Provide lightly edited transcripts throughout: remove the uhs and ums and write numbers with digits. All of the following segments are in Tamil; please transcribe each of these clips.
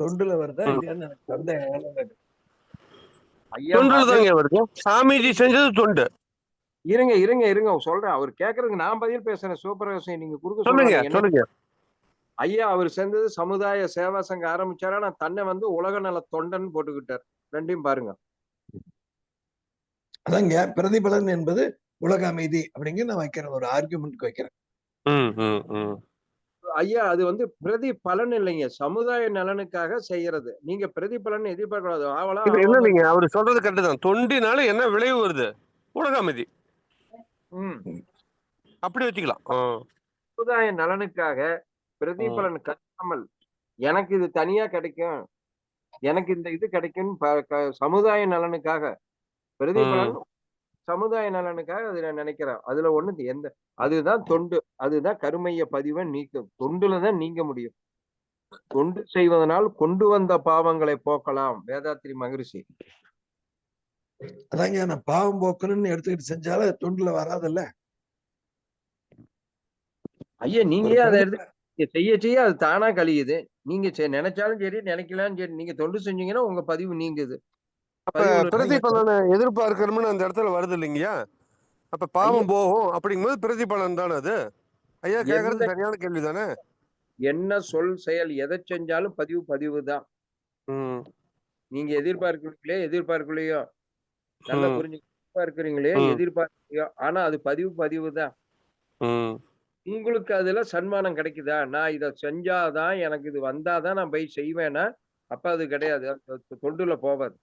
தொண்டுல வருதா இல்லையான்னு எனக்கு சந்தேகம். ஐயா தொண்டுல தாங்க வருது. சாமிஜி செஞ்சது தொண்டு. இருங்க இருங்க இருங்க சொல்றேன். அவர் கேக்குறதுக்கு நான் பதில் பேசுறேன். சூப்பர்வைசர் நீங்க குறுக்க சொல்லுங்க சொல்றாங்க. என்ன சொல்லுங்க. ஐயா அவர் செஞ்சது சமுதாய சேவா சங்கம் ஆரம்பிச்சாரா, நான் தன்னை வந்து உலக நல தொண்டன் போட்டுக்கிட்டார். ரெண்டையும் பாருங்க. அதாங்க பிரதிபலன் என்பது உலக அமைதி அப்படிங்கிற நான் வைக்கிறேன், ஒரு ஆர்குமெண்ட் வைக்கிறேன். ஐயா அது வந்து பிரதி பலன் இல்லைங்க, சமுதாய நலனுக்காக செய்யறது. நீங்க பிரதி பலன் எதிர்பார்க்கக்கூடாது. ஆவலா இல்ல நீங்க அவரு சொல்றது கரெக்ட் தான். தொண்டினால என்ன விளைவு வருது? உலக அமைதி. அப்படி வச்சுக்கலாம். சமுதாய நலனுக்காக பிரதிபலன் கட்டாமல் எனக்கு இது தனியா கிடைக்கும், எனக்கு இந்த இது கிடைக்கும், சமுதாய நலனுக்காக பிரதிபலன் சமுதாய நலனுக்காக அதுல நினைக்கிறேன். அதுல ஒண்ணு எந்த அதுதான் தொண்டு. அதுதான் கருமைய பதிவை நீக்கும். தொண்டுலதான் நீங்க முடியும். தொண்டு செய்வதனால் கொண்டு வந்த பாவங்களை போக்கலாம் வேதாத்திரி மகரிஷி. அதாங்க நான் பாவம் போக்கணும்னு எடுத்துக்கிட்டு செஞ்சாலும் தொண்டுல வராதுல்ல ஐயா. நீங்க அதை எடுத்து செய்ய செய்ய அது தானா கழியுது. நீங்க நினைச்சாலும் சரி நினைக்கலாலும் சரி, நீங்க தொண்டு செஞ்சீங்கன்னா உங்க பதிவு நீங்குது. அப்ப பிரதிபலனை எதிர்பார்க்கணும்னு அந்த இடத்துல வருது இல்லைங்கய்யா. அப்ப பாவம் போகும் அப்படிங்கும்போது பிரதிபலன் தானே அது. ஐயா கேக்குறது சரியான கேள்வி தானே. என்ன சொல் செயல் எதை செஞ்சாலும் பதிவு பதிவு தான். நீங்க எதிர்பார்க்கலையோ நல்லா புரிஞ்சு எதிர்பார்க்கிறீங்களே எதிர்பார்க்கலையோ, ஆனா அது பதிவு பதிவு தான். உங்களுக்கு அதுல சன்மானம் கிடைக்குதா, நான் இதை செஞ்சாதான் எனக்கு இது வந்தாதான் நான் போய் செய்வேன்னா, அப்ப அது கிடையாது. தொண்டுல போவாது.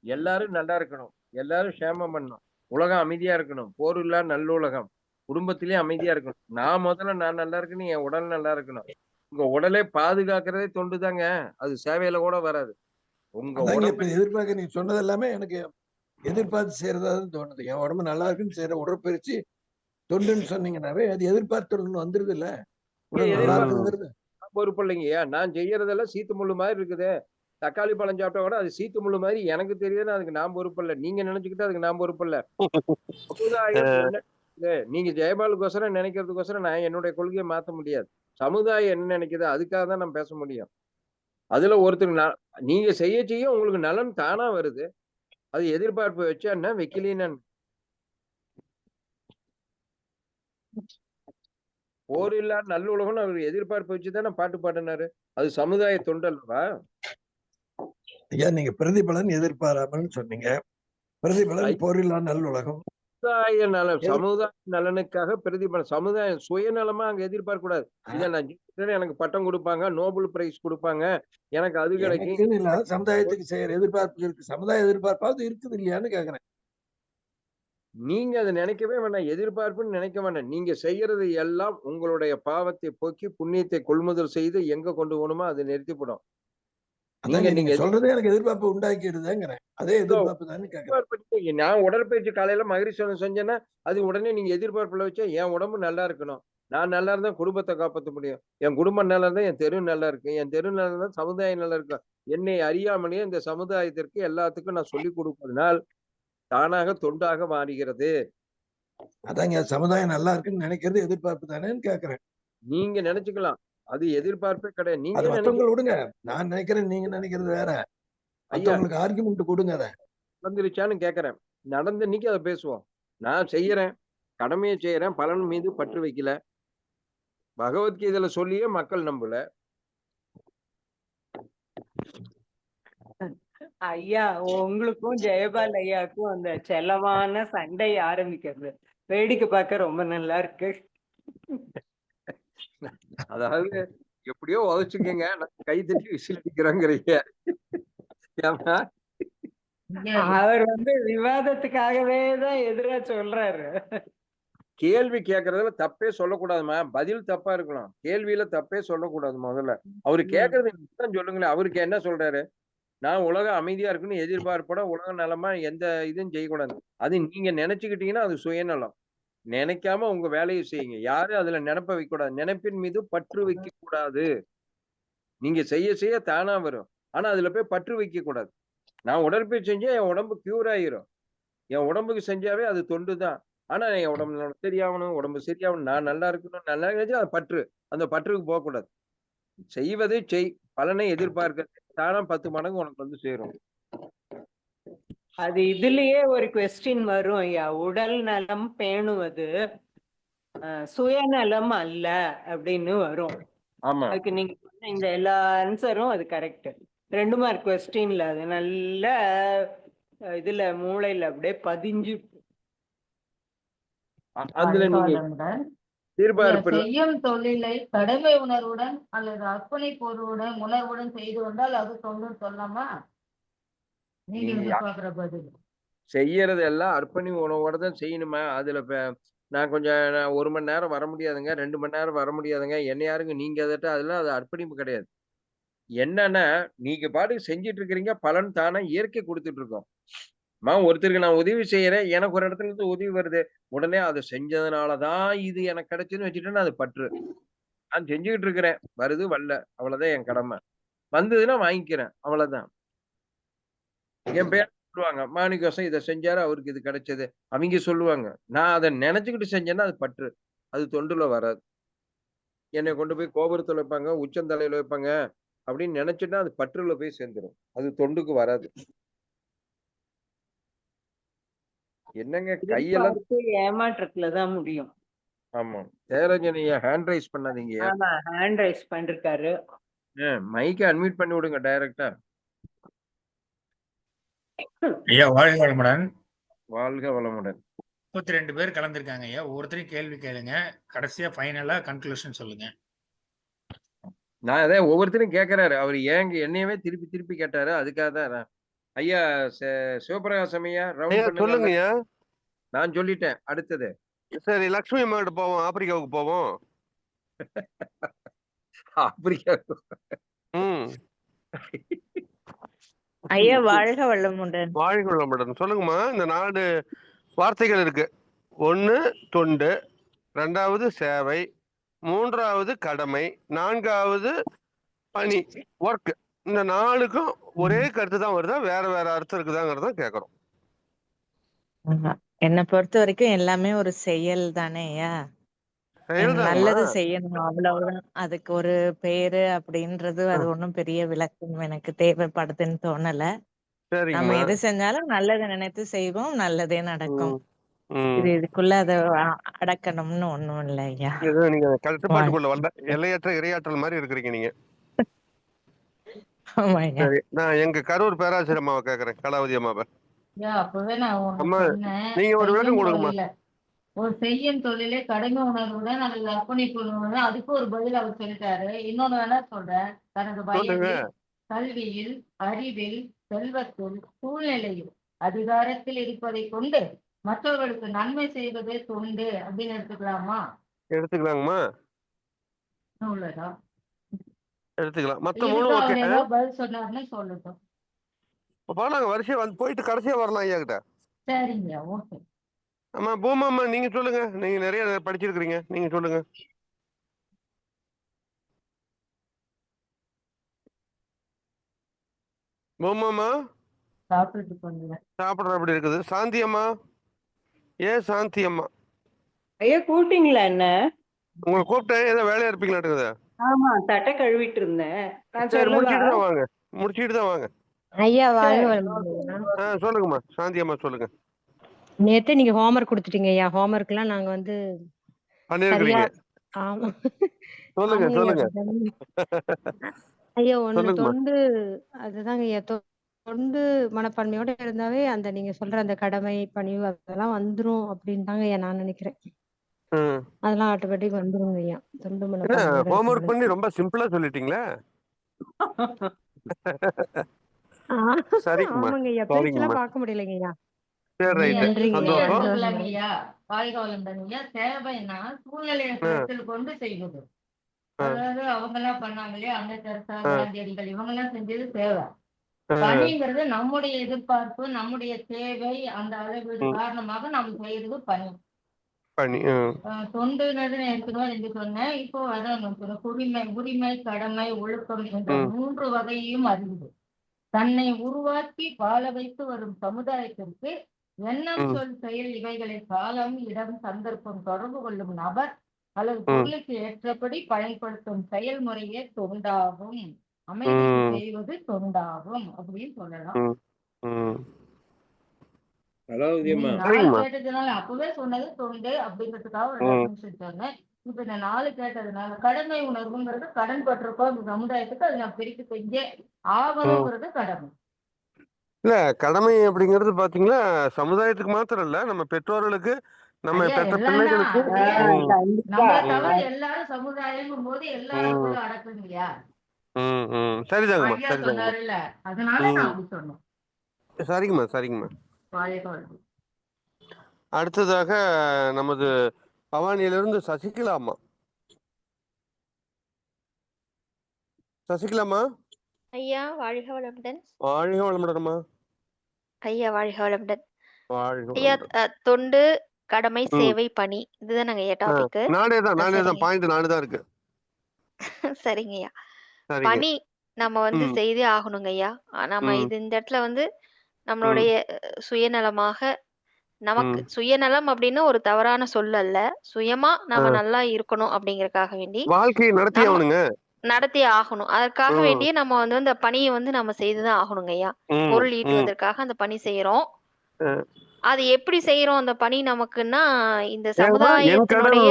எல்லாரும் நல்லா இருக்கணும், எல்லாரும் சேமம் பண்ணணும், உலகம் அமைதியா இருக்கணும், போர் இல்லா நல்லுலகம், குடும்பத்திலேயே அமைதியா இருக்கணும். நான் நல்லா இருக்கணும், என் உடல் நல்லா இருக்கணும். உங்க உடலை பாதுகாக்கிறதே தொண்டுதாங்க. அது சேவையில கூட வராது. உங்க உடம்பு எதிர்பார்க்க நீங்க சொன்னது எல்லாமே எனக்கு எதிர்பார்த்து செய்யறதான்னு தோணுது. என் உடம்பு நல்லா இருக்குன்னு செய்யற உடற்பயிற்சி தொண்டுன்னு சொன்னீங்கன்னாவே அது எதிர்பார்த்து வந்துருது இல்ல. பொறுப்பு இல்லைங்கய்யா. நான் செய்யறதெல்லாம் சீத்து முள்ளு மாதிரி இருக்குது. தக்காளி பழம் சாப்பிட்டா கூட அது சீத்து முள்ளு மாதிரி எனக்கு தெரியுது. அதுக்கு நான் பொறுப்பு இல்லை. நீங்க நினைச்சுக்கிட்டு அதுக்கு நான் பொறுப்பு இல்லை. நீங்க ஜெயபாலுக்கோசரம் நினைக்கிறதுக்கோசரம் நான் என்னுடைய கொள்கையை மாத்த முடியாது. சமுதாயம் என்ன நினைக்குது அதுக்காக தான் நான் பேச முடியும். அதுல ஒருத்தர் நீங்க செய்ய செய்ய உங்களுக்கு நலன் தானா வருது. அது எதிர்பார்ப்பு வச்சா என்ன, வைக்கலின்னு போர் இல்லா நல்லுலகம் அவர் எதிர்பார்ப்பு வச்சுதானே பாட்டு பாடினாரு. அது சமுதாய தொண்டு அல்லவா? ஐயா நீங்க பிரதிபலன் எதிர்பாராமன்னு சொன்னீங்க. பிரதிபலன் போர் இல்லா நல்லுலகம். சமுதாய நலன், சமுதாய நலனுக்காக பிரதிபலன். சமுதாயம் சுயநலமா அங்க எதிர்பார்க்க கூடாது. இதை நான் எனக்கு பட்டம் கொடுப்பாங்க, நோபல் பிரைஸ் கொடுப்பாங்க, எனக்கு அது கிடைக்கும். சமுதாயத்துக்கு செய்யற எதிர்பார்ப்பு இருக்கு. சமுதாய எதிர்பார்ப்பாவது இருக்குது இல்லையான்னு கேக்குறேன். நீங்க அதை நினைக்கவே வேண்டாம். எதிர்பார்ப்புன்னு நினைக்க வேண்டாம். நீங்க செய்யறது எல்லாம் உங்களுடைய பாவத்தை போக்கி புண்ணியத்தை கொள்முதல் செய்து எங்க கொண்டு போகணுமோ அதை நிறுத்திப்படும். நீங்க சொல்றதே எனக்கு எதிர்பார்ப்பு உண்டாக்கிடுதுங்கிறேன். அதே எதிர்பார்ப்பு தானே கேக்குறேன். நான் உடற்பயிற்சி காலையில மகிழ்ச்சி செஞ்சேன்னா அது உடனே நீங்க எதிர்பார்ப்புல வச்சா என் உடம்பு நல்லா இருக்கணும், நான் நல்லா இருந்தா குடும்பத்தை காப்பாற்ற முடியும், என் குடும்பம் நல்லா இருந்தா என் தெரு நல்லா இருக்கு, என் தெரு நல்லா இருந்தா சமுதாயம் நல்லா இருக்கும். என்னை அறியாமலேயே இந்த சமுதாயத்திற்கு எல்லாத்துக்கும் நான் சொல்லிக் கொடுப்பதனால் தானாக தொண்டாக மாறுகிறது. அதாங்க சமுதாயம் நல்லா இருக்குன்னு நினைக்கிறது எதிர்பார்ப்பு தானேன்னு கேக்குறேன். நீங்க நினைச்சுக்கலாம், அது எதிர்பார்ப்பே கிடையாது. நீங்க விடுங்க, நான் நினைக்கிறேன் நீங்க நினைக்கிறது வேற. மத்தவங்களுக்கு ஆர்குமெண்ட் கொடுங்க. அதை நடந்துருச்சான்னு கேக்குறேன். நடந்து இன்னைக்கு அதை பேசுவோம். நான் செய்யறேன், கடமையை செய்யறேன், பலன் மீது பற்று வைக்கல. பகவத்கீதையில சொல்லியே மக்கள் நம்பல. ஐயா உங்களுக்கும் ஜெயபால் ஐயாவுக்கும் அந்த செல்லமான சண்டை ஆரம்பிக்கிறது வேடிக்கை பார்க்க ரொம்ப நல்லா இருக்கு. அதாவது எப்படியோ உதச்சுக்கங்க, கை தட்டி விசில் அடிக்கிறோங்கிறீங்க. அவர் வந்து விவாதத்துக்காகவே தான் எதிரா சொல்றாரு. கேள்வி கேட்கறதுல தப்பே சொல்லக்கூடாதுமா, பதில் தப்பா இருக்கலாம், கேள்வியில தப்பே சொல்லக்கூடாது. முதல்ல அவரு கேட்கறது சொல்லுங்களேன். அவருக்கு என்ன சொல்றாரு, நான் உலகம் அமைதியா இருக்குன்னு எதிர்பார்ப்போட உலக நலமா எந்த இதுவும் செய்யக்கூடாது. அது நீங்க நினைச்சுக்கிட்டீங்கன்னா அது சுயநலம். நினைக்காம உங்க வேலையை செய்யுங்க. யாரும் அதுல நினைப்ப வைக்க கூடாது. நினைப்பின் மீது பற்று வைக்க கூடாது. நீங்க செய்ய செய்ய தானா வரும். ஆனா அதுல போய் பற்று வைக்க கூடாது. நான் உடற்பயிற்சி செஞ்சா என் உடம்பு கியூர் ஆயிரும். என் உடம்புக்கு செஞ்சாவே அது தொண்டு தான். ஆனா என் உடம்பு சரியாகணும், உடம்பு சரியாகணும், நான் நல்லா இருக்கணும், நல்லா அது பற்று. அந்த பற்றுக்கு போகக்கூடாது. செய்வதை செய், பலனை எதிர்பார்க்க தானா 10 மடங்கு உனக்கு வந்து சேரும். அது இதுலயே ஒரு கொஸ்டின் வரும் ஐயா. உடல் நலம் பேணுவது சுயநலம் அல்ல அப்படின்னு வரும். ஆமா. அதுக்கு நீங்க சொன்ன இந்த எல்லா ஆன்சரும் அது கரெக்ட். 2 மார்க் கொஸ்டின்ல அது நல்ல இதுல மூளையில அப்படியே பதிஞ்சு. அதுல நீங்க வளமுடன். எதிர்பார்ப்பு செய்யும் தொழிலை கடமை உணர்வுடன் அல்லது அர்ப்பணிப்பொருளுடன் உணர்வுடன் செய்து வந்தால் அது தொண்டு சொல்லலாமா? நீங்க நீங்க எதிர்பார்க்கிற பதில். செய்யறது எல்லாம் அர்ப்பணி உணவோட தான் செய்யணுமா? அதுல நான் கொஞ்சம் 1 மணி நேரம் வர முடியாதுங்க, 2 மணி நேரம் வர முடியாதுங்க. என்ன யாருங்க நீங்க அதட்ட அதெல்லாம் அது அர்ப்பணிப்பு கிடையாது. என்னன்னா, நீங்க பாட்டுக்கு செஞ்சுட்டு இருக்கிறீங்க. பலன் தானா இயற்கை குடுத்துட்டு இருக்கும். ஒருத்தருக்கு நான் உதவி செய்யறேன். எனக்கு ஒரு இடத்துல இருந்து உதவி வருது. உடனே அத செஞ்சதுனால தான் இது எனக்கு கிடைச்சுன்னு வச்சுட்டேன்னா அது பற்று. நான் செஞ்சுகிட்டு இருக்கிறேன். வருது வரல. அவ்வளவுதான் என் கடமை. வந்ததுன்னா வாங்கிக்கிறேன். அவ்வளவுதான். என் பேர சொல்லுவாங்க. மாணிக்கவாசன் இத செஞ்சாரு. அவருக்கு இது கிடைச்சது. அவிங்க சொல்லுவாங்க. நான் அத நெனச்சுக்கிட்டு செஞ்சேன்னா அது பற்று. அது தொண்டுல வராது. என்னைய கொண்டு போய் கோபுரத்துல வைப்பாங்க, உச்சந்தலையில வைப்பாங்க அப்படின்னு நெனச்சுட்டா அது பற்றுல போய் சேர்ந்துரும். அது தொண்டுக்கு வராது. என்னங்க கையெல்லாம் எதிர்பார்ப்பு ஏமாற்றத்துலதான் முடியும். ஆமா. ஜெயரஞ்சனிய ஹேண்ட் ரைஸ் பண்ணாதீங்க. ஆமா, ஹேண்ட் ரைஸ் பண்ணிருக்காரு. மைக்க அன்மியூட் பண்ணி விடுங்க டைரக்ட்டா. ஐயா வாழ்க வளமுடன். வாழ்க வளமுடன். 32 பேர் கலந்துருக்காங்க ஐயா. ஒவ்வொருத்தரையும் கேள்வி கேளுங்க. கடைசியா ஃபைனலா கன்க்ளூஷன் சொல்லுங்க. நான் அதே ஒவ்வொருத்தரும் கேட்கிறாரு. அவரு என்னையவே திருப்பி திருப்பி கேட்டாரு. அதுக்காக தான் ஐயா சிவபிரகாசம் ஐயா ரவுண்ட் பண்ணுங்க. சொல்லுங்கய்யா. நான் சொல்லிட்டேன். அடுத்தது. சரி, லட்சுமி அம்மா கிட்ட போவோம். ஆப்பிரிக்காவுக்கு போவோம். ஆப்பிரிக்கா. ஐயா வாழ்க வளமுடன். வாழ்க வளமுடன். சொல்லுங்கம்மா. இந்த 4 வார்த்தைகள் இருக்கு. 1 தொண்டு, 2வது சேவை, 3வது கடமை, 4வது பணி, ஒர்க். இந்த 4க்கும் ஒரே கருத்து தான் வருதா, வேற வேற அர்த்தம் இருக்குதாங்கிறத கேக்குறோம். என்னை பொறுத்த வரைக்கும் எல்லாமே ஒரு செயல் தானே ஐயா. நல்லது செய்யணும், அவ்வளவுதான். அதுக்கு ஒரு பேரு அப்படின்றது அது ஒண்ணும் பெரிய விளக்கம் எனக்கு தேவைப்படுதுன்னு தோணல. நம்ம எது செஞ்சாலும் நல்லதை நினைத்து செய்வோம், நல்லதே நடக்கும். இதுக்குள்ள அதை அடக்கணும்னு ஒண்ணும் இல்லை ஐயா. நீங்க கட்டுப்பாட்டுக்குள்ள வந்த எல்லையற்ற இரையாற்றல் மாதிரி இருக்கிறீங்க நீங்க. சரி, நான் எங்க கரூர் பேராசிரியர் அம்மாவை கேக்குறேன். கலாவதி அம்மாவை. அப்பவே நான் அம்மா, சொன்னேன். நீங்க ஒரு விளக்கம் கொடுங்கம்மா. ஒரு செய்யும் தொழிலை கடமை உணர்வுடன் அல்லது அர்ப்பணிப்பு உணர்வுடன் அதுக்கு ஒரு பதில் அவர் சொல்லிட்டாரு. இன்னொன்னு வேணா சொல்றேன். தனது வயதில், கல்வியில், அறிவில், செல்வத்தில், சூழ்நிலையில், அதிகாரத்தில் இருப்பதை கொண்டு மற்றவர்களுக்கு நன்மை செய்வதே தொண்டு அப்படின்னு எடுத்துக்கலாமா? எடுத்துக்கலாங்கம்மா. உள்ளதா எடுத்துக்கலாம். மத்த 3 ஓகே. பதில் சொன்னாருன்னு சொல்லட்டும். நாங்க வரிசையா வந்து போயிட்டு கடைசியா வரலாம் ஐயா கிட்ட. சரிங்க, ஓகே. ஆமா, பூமாம்மா நீங்க சொல்லுங்க. நீங்க நிறைய படிச்சிருக்கிறீங்க, நீங்க சொல்லுங்க. பூமாம்மா சாப்பிடுற அப்படி இருக்குது. சாந்தி அம்மா, சாந்தி அம்மா ஐயா கூப்பிட்டீங்களா என்ன? உங்களை கூப்பிட்டேன். ஏதோ வேலையா இருப்பீங்களா? ஆமா, தட்டை கழுவிட்டு இருந்தேன். முடிச்சிட்டு தான் வாங்க, முடிச்சிட்டு தான் வாங்க. ஐயா வாழ்க வளமுடன். சொல்லுங்கம்மா சாந்தி அம்மா, சொல்லுங்க. நேத்து நீங்க ஹோம்ஒர்க் கொடுத்துட்டீங்க ஐயா. ஹோம்ஒர்க் எல்லாம் நாங்க வந்து பண்ணிருக்கீங்க. ஆமா, சொல்லுங்க சொல்லுங்க ஐயா. ஒண்ணு தொண்டு, அதுதாங்க ஐயா. தொண்டு மனப்பான்மையோட இருந்தாவே அந்த நீங்க சொல்ற அந்த கடமை பணிவு அதெல்லாம் வந்துரும் அப்படின்னு தாங்க ஐயா நான் நினைக்கிறேன். அதெல்லாம் ஆட்டோமேட்டிக் வந்துருங்க ஐயா. தொண்டு மனப்பான்மை. ஹோம்ஒர்க் பண்ணி ரொம்ப சிம்பிளா சொல்லிட்டீங்களா? ஆமாங்க ஐயா, பேச்செல்லாம் பார்க்க முடியலைங்க ஐயா. சேவைனா சூழ்நிலையை கருத்தில் கொண்டு செய்வது. அதாவது அவங்க எல்லாம் பண்ணாங்களே, அன்னை தெரசா, காந்தியடிகள் இவங்க எல்லாம் செஞ்சது சேவை. பணிங்கிறது நம்முடைய எதிர்பார்ப்பு, நம்முடைய தேவை, அந்த அளவீடு காரணமாக நாம் செய்யறது பணி. தொண்டுனது எடுத்துக்கணும் என்று சொன்னேன். இப்போ அதான் உரிமை, கடமை, ஒழுக்கம் என்ற 3 வகையையும் அறிவுது. தன்னை உருவாக்கி வாழ வைத்து வரும் சமுதாயத்திற்கு எண்ணம், சொல், செயல் இவைகளை காலம், இடம், சந்தர்ப்பம் தொடர்பு கொள்ளும் நபர் அல்லது பொருளுக்கு ஏற்றபடி பயன்படுத்தும் செயல்முறையே தொண்டாகும். அமைதிக்கு ம், செய்வது தொண்டாகும் அப்படின்னு சொல்லலாம். ம், ம். அதாவது நீங்க 4 சரிங்கம்மா. கேட்டதுனால அப்பவே சொன்னது தொண்டு அப்படிங்கிறதுக்காக ஒரு ம், டெஃபினிஷன் சொன்னேன். இப்ப இந்த 4 கேட்டதுனால கடமை உணர்வுங்கிறது கடன் பட்டிருக்கோம் இந்த சமுதாயத்துக்கு, அதை நான் பிரித்து செஞ்சே ம். ஆகணுங்கிறது கடமை. இல்ல கடமை அப்படிங்கிறது பாத்தீங்கன்னா சமுதாயத்துக்கு மாத்திரம் இல்ல, நம்ம பெற்றோர்களுக்கு, நம்ம ஐயா பெற்ற எல்லாம் தான் பிள்ளைகளுக்கு. ஐயா, ம், கண்டிப்பா. நம்மளை ம், தவிர எல்லாரும் சமுதாயங்கும் போது ம், எல்லாருக்குள்ள அடக்குங்க இல்லையா? ம், ம். சரிதாங்கம்மா, ஐயா சரிதாங்கம்மா. சொன்னாருல்ல, அதனால நான் ம், அப்படி சொன்னேன். சரிங்கம்மா, சரிங்கம்மா. வாழ்க வளமுடன். அடுத்ததாக நமது பவானியிலிருந்து சசிகலாம்மா. சசிகலாம்மா, ஐயா வாழ்க வளமுடன். வாழ்க வளமுடன்ம்மா. ஐயா வாழ்க வளமுடன். வாழ்க ஐயா வளமுடன். தொண்டு, கடமை, ம். சேவை, பணி இதுதானங்க ஐயா ஆ, டாபிக். நானே தான் சரிங்க பாயிண்ட் நானே தான் இருக்கு. சரிங்க ஐயா. சரிங்க. பணி நம்ம வந்து ம், செய்தே ஆகணுங்க ஐயா. நம்ம ம், இந்த இடத்துல வந்து ம், நம்மளுடைய சுயநலமாக நமக்கு ம். சுயநலம் அப்படின்னு ஒரு தவறான சொல் அல்ல. சுயமா ஆ, நம்ம நல்லா இருக்கணும் அப்படிங்கறதுக்காக வேண்டி வாழ்க்கையை நடத்தி நம்ம ஆகணுங்க. நடத்தி ஆகணும். அதற்காக ம், வேண்டியே நம்ம வந்து அந்த பணியை வந்து நம்ம செய்துதான் ஆகணுங்க ஐயா. ம், பொருள் ம். ஈட்டுவதற்காக அந்த பணி செய்யறோம். ஆ. அது எப்படி செய்யறோம் அந்த பணி நமக்குன்னா, இந்த ஏங்கம்மா, என் கடன் சமுதாயத்தினுடைய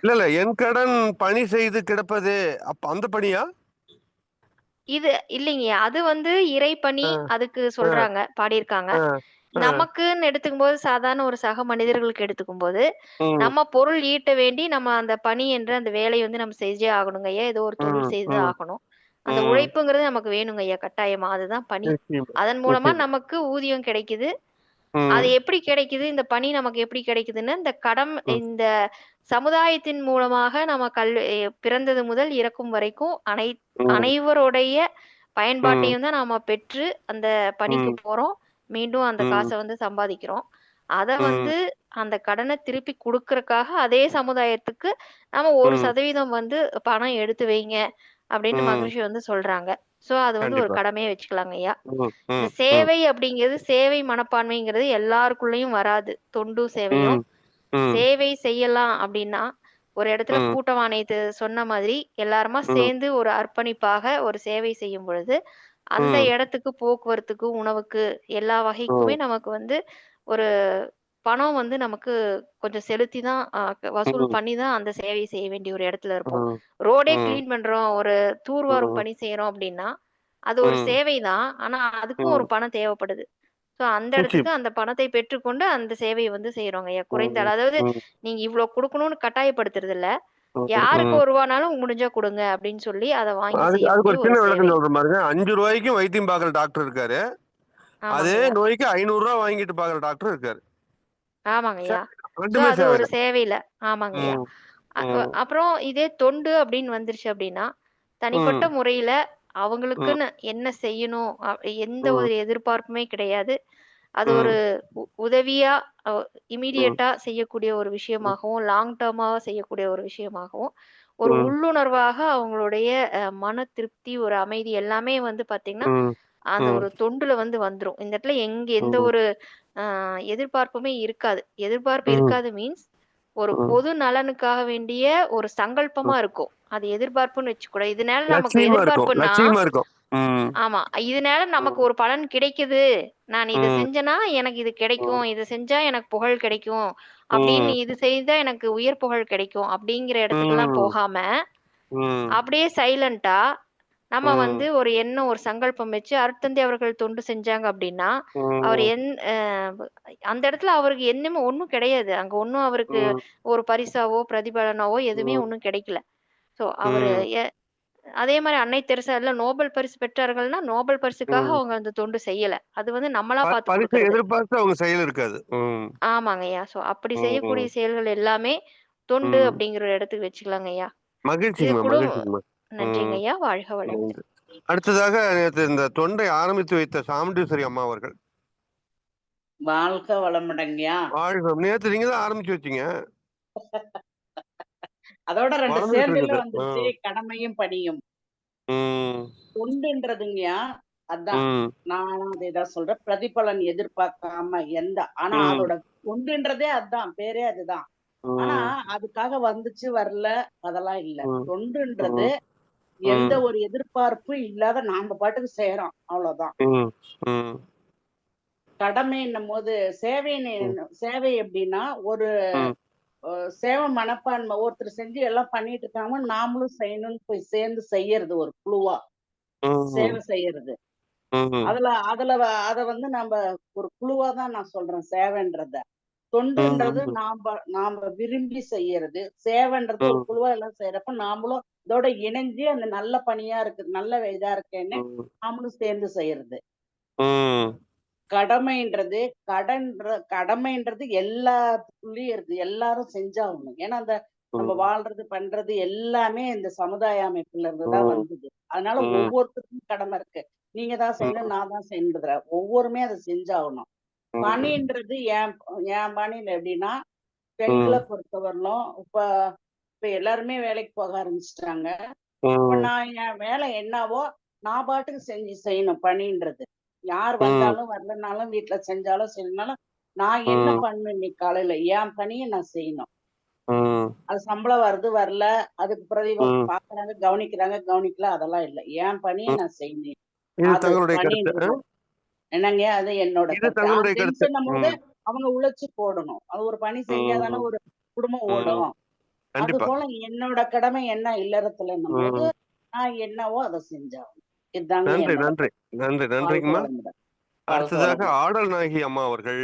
இல்ல என் கடன் பணி செய்து கிடப்பது, அந்த பணியா? இது இல்லைங்கய்யா. அது வந்து இறைப்பணி ஆ, அதுக்கு ஆ, சொல்றாங்க, பாடியிருக்காங்க. ஆ, ஆ. நமக்குன்னு எடுத்துக்கும்போது சாதாரண ஒரு சக மனிதர்களுக்கு எடுத்துக்கும்போது, ம், நம்ம பொருள் ஈட்ட வேண்டி நம்ம அந்த பணி என்ற அந்த வேலைய வந்து நம்ம செஞ்சே ஆகணுங்கய்யா. ஏதோ ஒரு தொழில் ம், செய்து ம், ஆகணும். அந்த ம். உழைப்புங்கிறது நமக்கு வேணுங்கய்யா கட்டாயமா. அதுதான் பணி. நிச்சயமா, அதன் மூலமா நிச்சயமா. நமக்கு ஊதியம் கிடைக்குது. அது ம், எப்படி கிடைக்குது? இந்த பணி நமக்கு எப்படி கிடைக்குதுன்னா, ம், இந்த சமுதாயத்தின் மூலமாக நம்ம பிறந்தது முதல் இறக்கும் வரைக்கும் ம், அனைவருடைய ம், பயன்பாட்டையும் தான் நாம பெற்று அந்த பணிக்கு ம், போறோம். மீண்டும் அந்த காச ம், வந்து சம்பாதிக்கிறோம். அத ம், வந்து அந்த கடன திருப்பி குடுக்கறக்காக அதே சமுதாயத்துக்கு நம்ம ம், 1% வந்து பணம் எடுத்து வைங்க அப்படின்னு ம். மகிழ்ச்சி வந்து சொல்றாங்க. சோ அது வந்து ஒரு கண்டிப்பா. கடமையா வச்சுக்கலாங்கய்யா. ம், இந்த ம், ம், சேவை அப்படிங்கிறது சேவை மனப்பான்மைங்கிறது எல்லாருக்குள்ளயும் வராது. தொண்டும் சேவையும். ம், ம், சேவை செய்யலாம் அப்படின்னா, ஒரு இடத்துல ம், கூட்டமா நேத்து சொன்ன மாதிரி எல்லாருமா ம், சேர்ந்து ஒரு அர்ப்பணிப்பாக ஒரு சேவை செய்யும் பொழுது, அந்த ம், இடத்துக்கு போக்குவரத்துக்கு, உணவுக்கு எல்லா வகைக்குமே ம், நமக்கு வந்து ஒரு பணம் வந்து நமக்கு கொஞ்சம் செலுத்தி தான் வசூல் ம், பண்ணி தான் அந்த சேவை செய்ய வேண்டிய ஒரு இடத்துல இருப்போம். ம், ரோடே ம், கிளீன் பண்றோம், ஒரு தூர்வாரும் ம், பணி செய்றோம் அப்படின்னா, அது ஒரு ம், சேவை தான். ஆனா அதுக்கும் ஒரு ம். பணம் தேவைப்படுது. ஸோ அந்த இடத்துக்கு நிச்சயம். அந்த பணத்தை பெற்றுக்கொண்டு அந்த சேவைய வந்து செய்றோங்கய்யா. குறைந்த ம், அதாவது ம், நீங்க இவ்ளோ குடுக்கணும்னு கட்டாயப்படுத்துறது இல்ல. ம், யாருக்கு ம். ரூ. 1 முடிஞ்சா குடுங்க அப்படின்னு சொல்லி அத வாங்கி அதுக்கு செய்யக்கூடிய ஒரு ஒரு சின்ன விளக்கம் சேவை. சொல்றேன் பாருங்க. ₹5 வைத்தியம் பார்க்குற டாக்டர் இருக்காரு. அதே ஆமாங்கய்யா. நோய்க்கு ₹500 வாங்கிட்டு பார்க்குற டாக்டர் இருக்காரு. ஆமாங்கய்யா. சரி, ஸோ 2மே அது சேவை ஒரு தான். சேவையில. ஆமாங்கய்யா. ம், ம், அப்புறம் இதே தொண்டு அப்படின்னு வந்துருச்சு அப்படின்னா, தனிப்பட்ட ம், முறையில ம், அவங்களுக்குன்னு என்ன செய்யணும்? எந்த ம், ஒரு எதிர்பார்ப்புமே கிடையாது. அது ஒரு ம், உதவியா அ ம், இம்மீடியட்டா செய்யக்கூடிய ஒரு விஷயமாகவும், லாங் டர்மா செய்யக்கூடிய ஒரு விஷயமாகவும், ஒரு ம், உள்ளுணர்வாக அவங்களுடைய மன திருப்தி, ஒரு அமைதி எல்லாமே வந்து பார்த்தீங்கன்னா, ம், அந்த ம், ஒரு தொண்டுல வந்து வந்துரும். இந்த இடத்துல எந்த ம், ஒரு அ எதிர்பார்ப்புமே இருக்காது. எதிர்பார்ப்பு ம், இருக்காது மீன்ஸ், ஒரு ம். பொது நலனுக்காக வேண்டிய ஒரு சங்கல்பமா இருக்கும். அது எதிர்பார்ப்புன்னு வச்சுக்கூடாது. இதனால நமக்கு லட்சியமா இருக்கும், எதிர்பார்ப்புன்னா லட்சியமா இருக்கும். ம், ஆமா. இதனால நமக்கு ம், ஒரு பலன் கிடைக்குது. நான் இத ம், செஞ்சேன்னா, எனக்கு இது கிடைக்கும். ம், இத செஞ்சா எனக்கு புகழ் கிடைக்கும். அப்படின்னு ம், இது செய்தா எனக்கு உயர் புகழ் கிடைக்கும். அப்படிங்கிற இடத்துக்குலாம் ம், போகாம, ம், அப்படியே சைலன்ட்டா நம்ம வந்து ம், ஒரு எண்ணம், ஒரு சங்கல்பம் வச்சு அருட்தந்தை அவர்கள் தொண்டு செஞ்சாங்க அப்படின்னா, அவர் ம், அந்த இடத்துல அவருக்கு என்னமே ஒண்ணும் கிடையாது. அங்க ஒண்ணும் அவருக்கு ம், ஒரு பரிசாவோ, பிரதிபலனாவோ எதுவுமே ம், ஒண்ணும் கிடைக்கல. ஸோ அவரு ம், அதே மாரி அன்னை தெரசா எல்லாம் நோபல் பரிசு பெற்றார்கள்னா, நோபல் பரிசுக்காக ம். அவங்க அந்த தொண்டு செய்யல. அது வந்து நம்மளா பார்த்து பரிசை குடுக்குறது. எதிர்பார்த்து அவங்க செயல் இருக்காது. ம், ஆமாங்கய்யா. ஸோ அப்படி செய்யக்கூடிய ம், செயல்கள் எல்லாமே தொண்டு ம். அப்படிங்கிற ஒரு இடத்துக்கு வச்சுக்கலாங்கய்யா. இது மகிழ்ச்சிங்கம்மா, மகிழ்ச்சிங்கம்மா. ம், நன்றிங்கய்யா. வாழ்க வளமுடன். நன்றி. அடுத்ததாக நேத்து இந்த தொண்டை ஆரம்பித்து வைத்த சாமுண்டீஸ்வரி அம்மா அவர்கள். வாழ்க வளமுடன்யா. வாழ்க. நேத்து நீங்க தான் ஆரம்பிச்சு வச்சீங்க. அதோட 2 வளர்ந்துட்டு சேர்ந்துல்ல இருக்குது. வந்துருச்சு. கடமையும் பணியும். ம், தொண்டுன்றதுங்கயா, அதான். ம், நானும் அதேதான் சொல்றேன். பிரதிபலன் எதிர்பார்க்காம ஆனா ம், அதோட தொண்டுன்றதே அதான். பேரே அதுதான். ஆனா ம், அதுக்காக வந்துச்சு, வரல அதெல்லாம் இல்ல. ம், தொண்டுன்றது ம், எந்த ஒரு எதிர்பார்ப்பும் இல்லாத நாம பாட்டுக்கு செய்யறோம், அவ்வளவுதான். கடமைன்னும் போது சேவை எப்படின்னா ஒரு சேவை மனப்பான்மை, ஒருத்தர் செஞ்சு எல்லாம் பண்ணிட்டு இருக்காம நாமளும் செய்யணும்னு போய் சேர்ந்து செய்யறது, ஒரு குழுவா சேவை செய்யறது. அத நம்ம ஒரு குழுவா தான் நான் சொல்றேன் சேவைன்றத. தொண்டுன்றது நாம விரும்பி செய்யறது, சேவைன்றது ஒரு குழுவா எல்லாம் செய்யறப்ப நாமளும் இதோட இணைஞ்சு அந்த நல்ல பணியா இருக்கு, நல்ல இதா இருக்கேன்னு நாமளும் சேர்ந்து செய்யறது. கடமைன்றது எல்லாத்துக்குள்ளயும் இருக்கு, எல்லாரும் செஞ்சாகணும். ஏன்னா அந்த நம்ம வாழ்றது பண்றது எல்லாமே இந்த சமுதாய அமைப்புல இருந்துதான் வந்தது. அதனால ஒவ்வொருத்தருக்கும் கடமை இருக்கு. நீங்க தான் செய்யணும், நான் தான் செய்யணுன்ற, ஒவ்வொருமே அதை செஞ்சாகணும். பணின்றது என் பணியில எப்படின்னா, பெண்களை பொறுத்தவரையிலும் இப்ப எல்லாருமே வேலைக்கு போக ஆரம்பிச்சுட்டாங்க. இப்ப நான் என் வேலை என்னவோ நான் பாட்டுக்கு செய்யணும். பணின்றது யார் வந்தாலும் வரலனாலும் வீட்டுல செஞ்சாலும் செய்யணும்னாலும் நான் என்ன பண்ணணும், இன்னைக்கு காலையில என் பணியை நான் செய்யணும். அது சம்பளம் வருது வரல, அதுக்கு பிறகு பாக்குறாங்க கவனிக்கல, அதெல்லாம் இல்லை. என் பணியை நான் செய்யணும். அது பணின்றது என்னங்க, அது என்னோட கருத்து. அவங்க உழைச்சு போடணும். அது ஒரு பணி செஞ்சாதானே ஒரு குடும்பம் ஓடும். அது போல என்னோட கடமை என்ன இல்லறத்துல போது நான் என்னவோ அதை செஞ்சாகணும். இதுதாங்க. நன்றி நன்றி நன்றி நன்றிங்கம்மா. அடுத்ததாக ஆடல் நாயகி அம்மா அவர்கள்.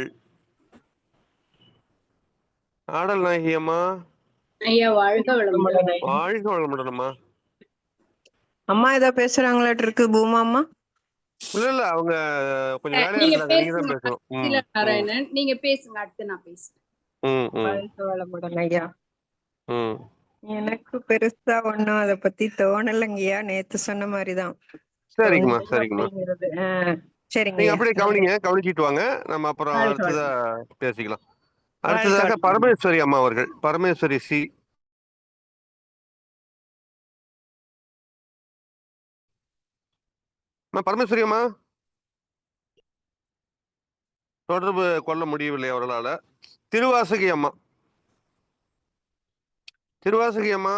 ஆடல் நாயகி அம்மா. ஐயா வாழ்க வளமுடன். வாழ்க வளமுடன்மா. அம்மா ஏதோ பேசுறாங்களாட்டு இருக்கு பூமா அம்மா. இல்ல அவங்க கொஞ்சம் வேலையா இருக்காங்க, நீங்க தான் பேசணும். நாராயணன் நீங்க பேசுங்க, அடுத்து நான் பேசுறேன். வாழ்க வளமுடன் ஐயா. எனக்கு பெருசா ஒண்ணும் அத பத்தி தோணலைங்கய்யா, நேத்து சொன்ன மாதிரிதான். சரிங்கம்மா சரிங்கம்மா. சரிங்க, நீங்க அப்படியே கவனிச்சிட்டு வாங்க, நம்ம அப்புறம் அடுத்ததா பேசிக்கலாம். அடுத்ததாக பரமேஸ்வரி அம்மா அவர்கள். பரமேஸ்வரி சி. பரமேஸ்வரி அம்மா தொடர்பு கொள்ள முடியவில்லை அவர்களால. திருவாசகி அம்மா. திருவாசகி அம்மா.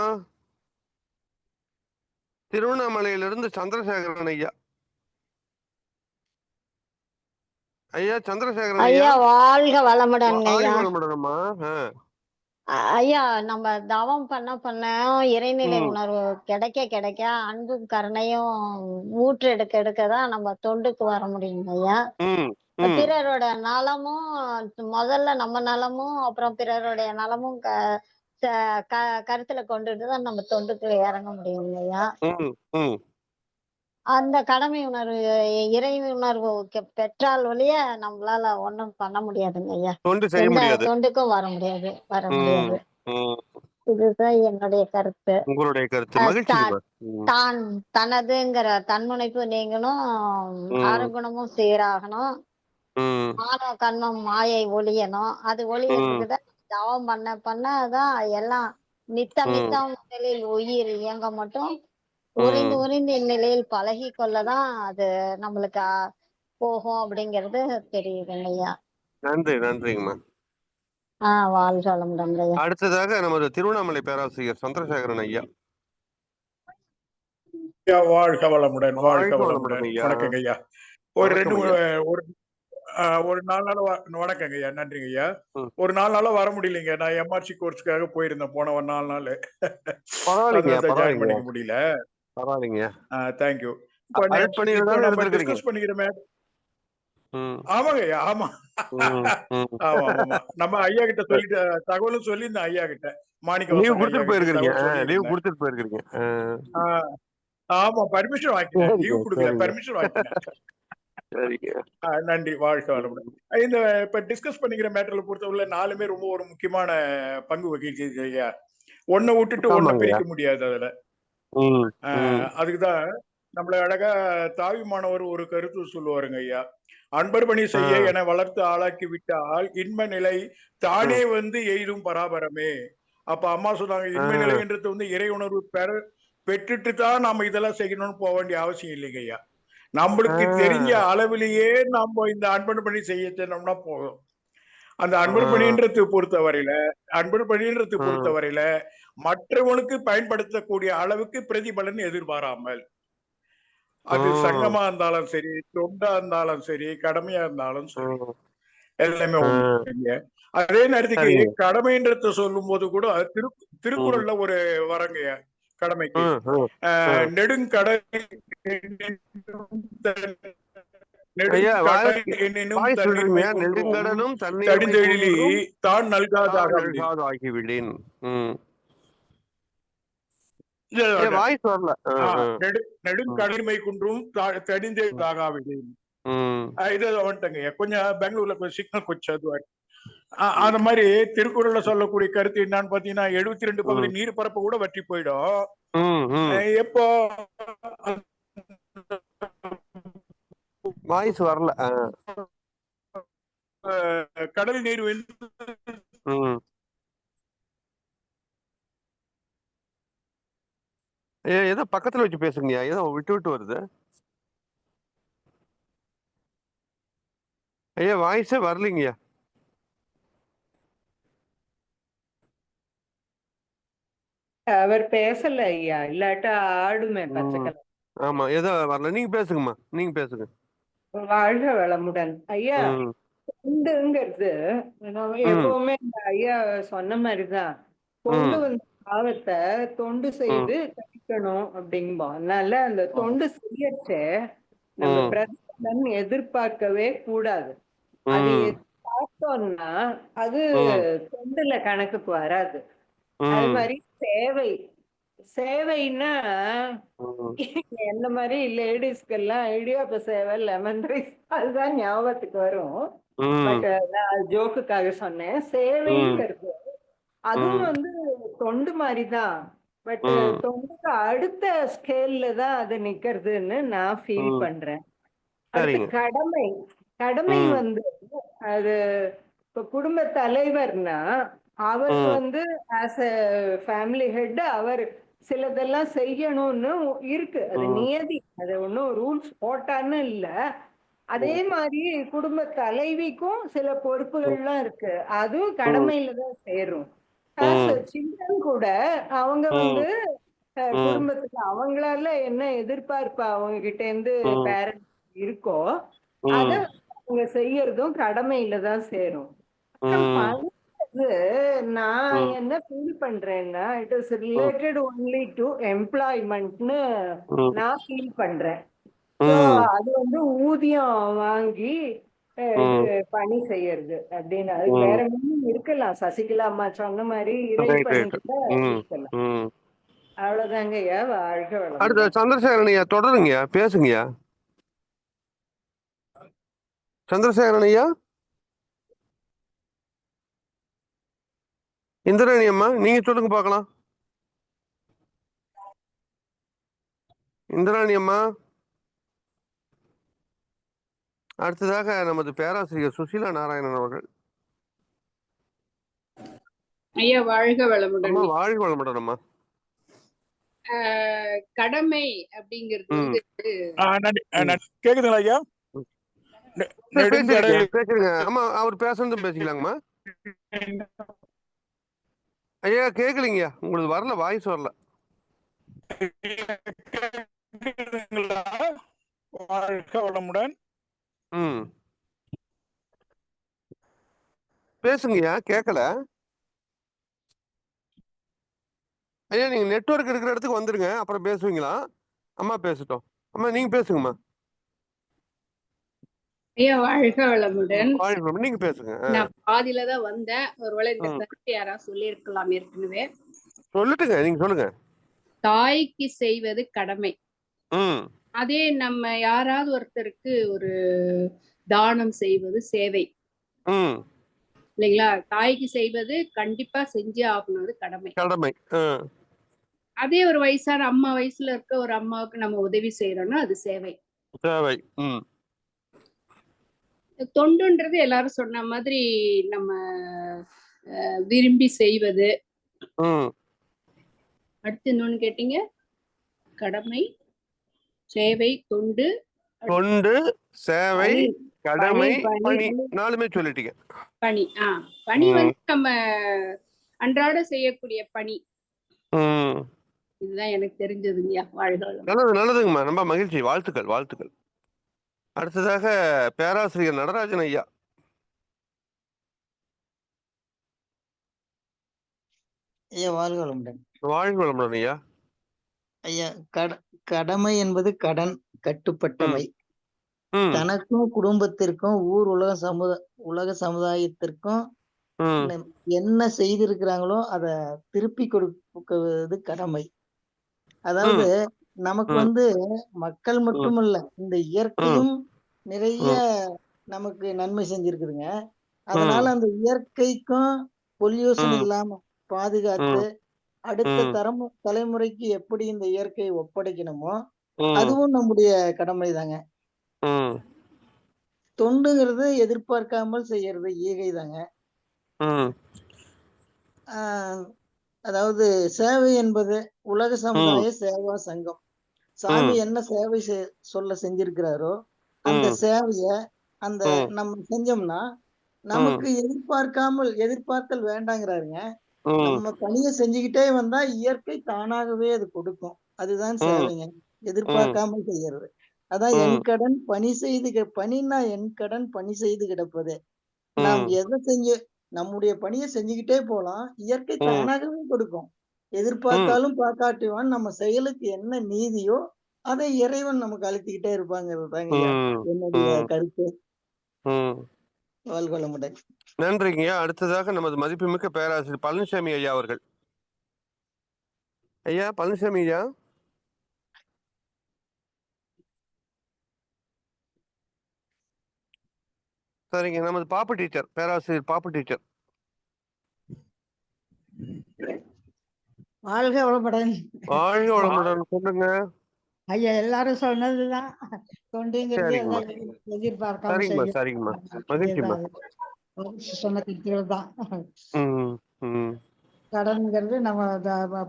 திருவண்ணாமலையிலிருந்து சந்திரசேகரன் ஐயா. ஐயா சந்திரசேகரன் ஐயா வாழ்க வளமுடன் ஐயா. வளமுடன்மா. ஐயா நம்ம தவம் பண்ண இறைநிலை உணர்வு கிடைக்க அன்பும் கருணையும் ஊற்று எடுக்கதான் நம்ம தொண்டுக்கு வர முடியும் ஐயா. பிறரோட நலமும் முதல்ல நம்ம நலமும் அப்புறம் பிறருடைய நலமும் கருத்துல கொண்டுட்டுதான் நம்ம தொண்டுக்கு இறங்க முடியும் ஐயா. அந்த கடமை உணர்வு இறை உணர்வு பெற்றால் ஒழிய நம்மளால ஒண்ணும் பண்ண முடியாதுங்க ஐயா. தொண்டுக்கும் வர முடியாது. இதுதான் என்னுடைய கருத்து. உங்களுடைய கருத்து. தனதுங்கிற தன்முனைப்பு நீங்கணும், ஆறுகுணமும் சீராகணும், மானவ கண்மம் மாயை ஒழியணும். அது ஒழியறதுக்குதான் தவம் பண்ணதான் எல்லாம் நித்தம் நிலையில் உயிர் இயங்க மட்டும் உறைந்து இந்நிலையில் பழகி கொள்ளதான் அது நம்மளுக்கு போகும் அப்படிங்கிறது தெரியுது ஐயா. நன்றி நன்றிங்கம்மா. வாழ்க வளமுடன் ஐயா. அடுத்ததாக நமது திருவண்ணாமலை பேராசிரியர் சந்திரசேகரன் ஐயா. வாழ்க வளமுடன். வாழ்க வளமுடன். வணக்கங்க ஐயா. ஒரு 4 நாள் வணக்கங்க ஐயா. நன்றிங்க ஐயா. ஒரு 4 நாளா வர முடியலைங்க. நான் MRC கோர்ஸ்க்காக போயிருந்தேன் போன 4 நாள். ஜாயின் பண்ணிக்க முடியல. தேங்க்யூ. டிஸ்கஸ் பண்ணிக்கிற மேட்டர். ஆமாங்க ஐயா. ஆமா ஆமா நம்ம ஐயா கிட்ட சொல்லிட்டு தகவலும் சொல்லி இந்த ஐயா கிட்ட மாணிக்கம் போயிருக்கீங்க. ஆமா பர்மிஷன் வாங்கிட்டேன். லீவ் கொடுக்கல, பர்மிஷன் வாங்கிட்டேன். நன்றி. வாழ்க வளமுடன். இந்த இப்ப டிஸ்கஸ் பண்ணிக்கிற மேட்டர்ல பொறுத்தவரை 4மே ரொம்ப ஒரு முக்கியமான பங்கு வகிக்குது ஐயா. ஒன்ன விட்டுட்டு ஒன்ன பிரிக்க முடியாது. அதுல அதுக்குதான் நம்மள அழகா தாயுமானவர் ஒரு கருத்து சொல்லுவாருங்க ஐயா. அன்பர் பணி செய்ய என வளர்த்து ஆளாக்கி விட்டால் இன்ப நிலை தானே எய்தும் பராபரமே. அப்ப அம்மா சொன்னாங்க, இன்ப நிலைன்றது இறை உணர்வு பெற்றுட்டு தான் நாம இதெல்லாம் செய்யணும்னு போக வேண்டிய அவசியம் இல்லைங்க ஐயா. நம்மளுக்கு தெரிஞ்ச அளவிலேயே நம்ம இந்த அன்பர் பணி செய்ய சொன்னோம்னா போதும். அந்த அன்பு பணின்றது பொறுத்தவரையில மற்றவனுக்கு பயன்படுத்தக்கூடிய அளவுக்கு பிரதிபலன் எதிர்பாராமல், அது சங்கமா இருந்தாலும் சரி, தொண்டா இருந்தாலும் சரி, கடமையா இருந்தாலும் சரி, எல்லாமே ஒண்ணு. அதே நேரத்துக்கு கடமைன்றத சொல்லும் போது கூட திருக்குறள்ல ஒரு வரங்க கடமைக்கு, நெடுங்கடை நெடுங்கடலும் தடிந்தெழிலி தான் நல்காதாகிவிடேன். நெடுங்கடமை குன்றும் தடிந்தெழிலாகாவிடேன். இது வந்துட்டங்க. கொஞ்சம் பெங்களூர்ல கொஞ்சம் சிக்னல் கொஞ்சம் அதுவா இருக்கு. அந்த மாதிரி திருக்குறள்ல சொல்லக்கூடிய கருத்து என்னன்னு பாத்தீங்கன்னா 72 பகுதி நீர் பரப்பு கூட வற்றி போயிடும். எப்போ வாய்ஸ் வரல. கடல் நீர் ஏதோ பக்கத்துல வச்சு பேசுங்க, ஏதோ விட்டு விட்டு வருது. ஐயா வாய்ஸே வரலீங்கய்யா. அவர் பேசல ஐயா, இல்லாட்டா ஆடுமே பச்சைக்கலர். ஆமா, ஏதோ வரல. நீங்க பேசுங்கம்மா, நீங்க பேசுங்க. வாழ்க வளமுடன் ஐயா. தொண்டுங்கிறது எப்பவுமே ஐயா சொன்ன மாதிரிதான், கொண்டு வந்த பாவத்தை தொண்டு செய்து கழிக்கணும் அப்படிம்போம். அதனால அந்த தொண்டு செய்யறச்சே நம்ம பிரதிபலன் எதிர்பார்க்கவே கூடாது. அது பார்த்தோம்னா அது தொண்டுல கணக்குக்கு வராது. அது மாதிரி சேவைன்னா என்ன மாதிரி லேடிஸ்க்கு எல்லாம் இடியாப்ப சேவை, லெமன் ரைஸ் அதுதான் ஞாபகத்துக்கு வரும். பட் நான் ஜோக்குக்காக சொன்னேன். சேவைங்கிறது அதுவும் தொண்டு மாதிரிதான். பட் தொண்டுக்கு அடுத்த ஸ்கேல்ல தான் அது நிக்கிறதுன்னு நான் ஃபீல் பண்றேன். அடுத்து கடமை அது இப்ப குடும்ப தலைவர்னா அவர் ஆஸ் எ ஃபேமிலி ஹெட் அவர் சிலதெல்லாம் செய்யணும்னு இருக்கு. அது நியதி, அது ஒன்னும் ரூல்ஸ் போட்டான்னு இல்ல. அதே மாதிரி குடும்ப தலைவிக்கும் சில பொறுப்புகள்லாம் இருக்கு, அதுவும் கடமையில தான் சேரும். சில்ட்ரன் கூட அவங்க குடும்பத்துக்கு அவங்களால என்ன எதிர்பார்ப்பு அவங்க கிட்ட இருந்து பேரண்ட்ஸ் இருக்கோ அத அவங்க செய்யறதும் கடமையில தான் சேரும். நான் என்ன ஃபீல் பண்றேன்னா it is related only to எம்ப்ளாய்மெண்ட்னு நான் ஃபீல் பண்றேன். அது ஊதியம் வாங்கி பணி செய்யறது அப்படின்னு அது வேற மீனிங் இருக்கலாம். சசிகலா அம்மா சொன்ன மாதிரி இறை பணிக்குள்ள இருக்கலாம். அவ்வளவுதாங்க ஐயா. வாழ்க வளம். அடுத்த சந்திரசேகரன் ஐயா தொடருங்க, பேசுங்கய்யா. சந்திரசேகரன் ஐயா, இந்திராணி அம்மா நீங்க சொல்லுங்க பார்க்கலாம். இந்திராணி அம்மா. அடுத்ததாக நமது பேராசிரியர் சுசீலா நாராயணன் அவர்கள். ஐயா வாழ்க வளமுடன். வாழ்க வளமுடன் அம்மா. கடமை அப்படிங்கிறது கேக்குதுங்களா ஐயா? பேசுங்க அம்மா, அவர் பேசுறதும் பேசிக்கலாங்கம்மா. ஐயா கேட்கலீங்க, உங்களுக்கு வரல, வாய்ஸ் வரல. வாழ்க வளமுடன். பேசுங்கய்யா, கேட்கல. ஐயா நீங்க நெட்வொர்க் இருக்கிற இடத்துக்கு வந்துருங்க, அப்புறம் பேசுவீங்களா? அம்மா பேசட்டும். அம்மா நீங்க பேசுங்கம்மா. ஐயா வாழ்க வளமுடன். நீங்க பேசுங்க. நான் பாதியில தான் வந்தேன். ஒருவேளை இந்த கருத்து யாராவது சொல்லியிருக்கலாம் ஏற்கனவே. சொல்லிட்டுங்க, நீங்க சொல்லுங்க. தாய்க்கு செய்வது கடமை. அதே நம்ம யாராவது ஒருத்தருக்கு ஒரு தானம் செய்வது சேவை இல்லைங்களா? தாய்க்கு செய்வது கண்டிப்பா செஞ்சே ஆகணும், கடமை. அதே ஒரு வயசான அம்மா வயசுல இருக்க ஒரு அம்மாவுக்கு நம்ம உதவி செய்யறோம்னா அது சேவை. தொண்டுன்றது எல்லாரும் சொன்ன மாதிரி நம்ம விரும்பி செய்வது. அடுத்து இன்னொன்னு கேட்டீங்க, கடமை, சேவை, தொண்டு, தொண்டு, சேவை, பணி கடமை, பணி பணி 4மே சொல்லிட்டீங்க. பணி பணி வந்து நம்ம அன்றாட செய்யக்கூடிய பணி. இதுதான் எனக்கு தெரிஞ்சதுங்கய்யா. வாழ்க. நல்லதுங்கம்மா, ரொம்ப மகிழ்ச்சி. வாழ்த்துக்கள் வாழ்த்துக்கள். அடுத்ததாக பேராசிரியர் நடராஜன் ஐயா. ஐயா வாழ்க வளமுடன். வாழ்க வளமுடன் ஐயா. ஐயா கடமை என்பது கடன் கட்டுப்பட்டவை. தனக்கும் குடும்பத்திற்கும் ஊர் உலக சமுதாயத்திற்கும் என்ன செய்திருக்கிறாங்களோ அத திருப்பி கொடுப்பது கடமை. அதாவது நமக்கு வந்து மக்கள் மட்டுமல்ல, இந்த இயற்கையும் நிறைய நமக்கு நன்மை செஞ்சிருக்குதுங்க. அதனால அந்த இயற்கைக்கும் பொல்யூஷன் இல்லாம பாதுகாத்து அடுத்த தலைமுறைக்கு எப்படி இந்த இயற்கையை ஒப்படைக்கணுமோ அதுவும் நம்முடைய கடமை தாங்க. தொண்டுங்கிறது எதிர்பார்க்காமல் செய்யறது ஈகை தாங்க. அதாவது சேவை என்பது உலக சமுதாய சேவா சங்கம். சாமி என்ன சேவை சொல்ல செஞ்சிருக்கிறாரோ அந்த சேவைய நம்ம செஞ்சோம்னா நமக்கு எதிர்பார்த்தல் வேண்டாங்கிறாருங்க. நம்ம பணியை செஞ்சுக்கிட்டே வந்தா இயற்கை தானாகவே அது கொடுக்கும். அதுதான் சேவைங்க, எதிர்பார்க்காமல் செய்யறது. அதான் என் கடன் பணி செய்து பணின்னா என் கடன் பணி செய்து கிடப்பது. நாம் எதை நம்முடைய பணியை செஞ்சுக்கிட்டே போலாம், இயற்கை தானாகவே கொடுக்கும். எதிர்பார்த்தாலும் பார்க்காட்டுவான் நம்ம செயலுக்கு என்ன நீதியோ அதை இறைவன் நமக்கு அழுத்திக்கிட்டே இருப்பாங்கிறது தாங்க என்னுடைய கருத்து. வாழ்க வளமுடன். நன்றிங்க. அடுத்ததாக நமது மதிப்புமிக்க பேராசிரியர் பழனிசாமி ஐயா அவர்கள். ஐயா பழனிசாமி ஐயா. சரிங்க, நமது பாப்பு டீச்சர், பேராசிரியர் பாப்பு டீச்சர். வாழ்க வளமுடன். வாழ்க வளமுடன். சொல்லுங்க ஐயா. எல்லாரும் சொன்னதுதான். தொண்டுங்கிறது எதிர்பார்க்காம சொன்ன கருத்துக்கள் தான். கடன்கிறது நம்ம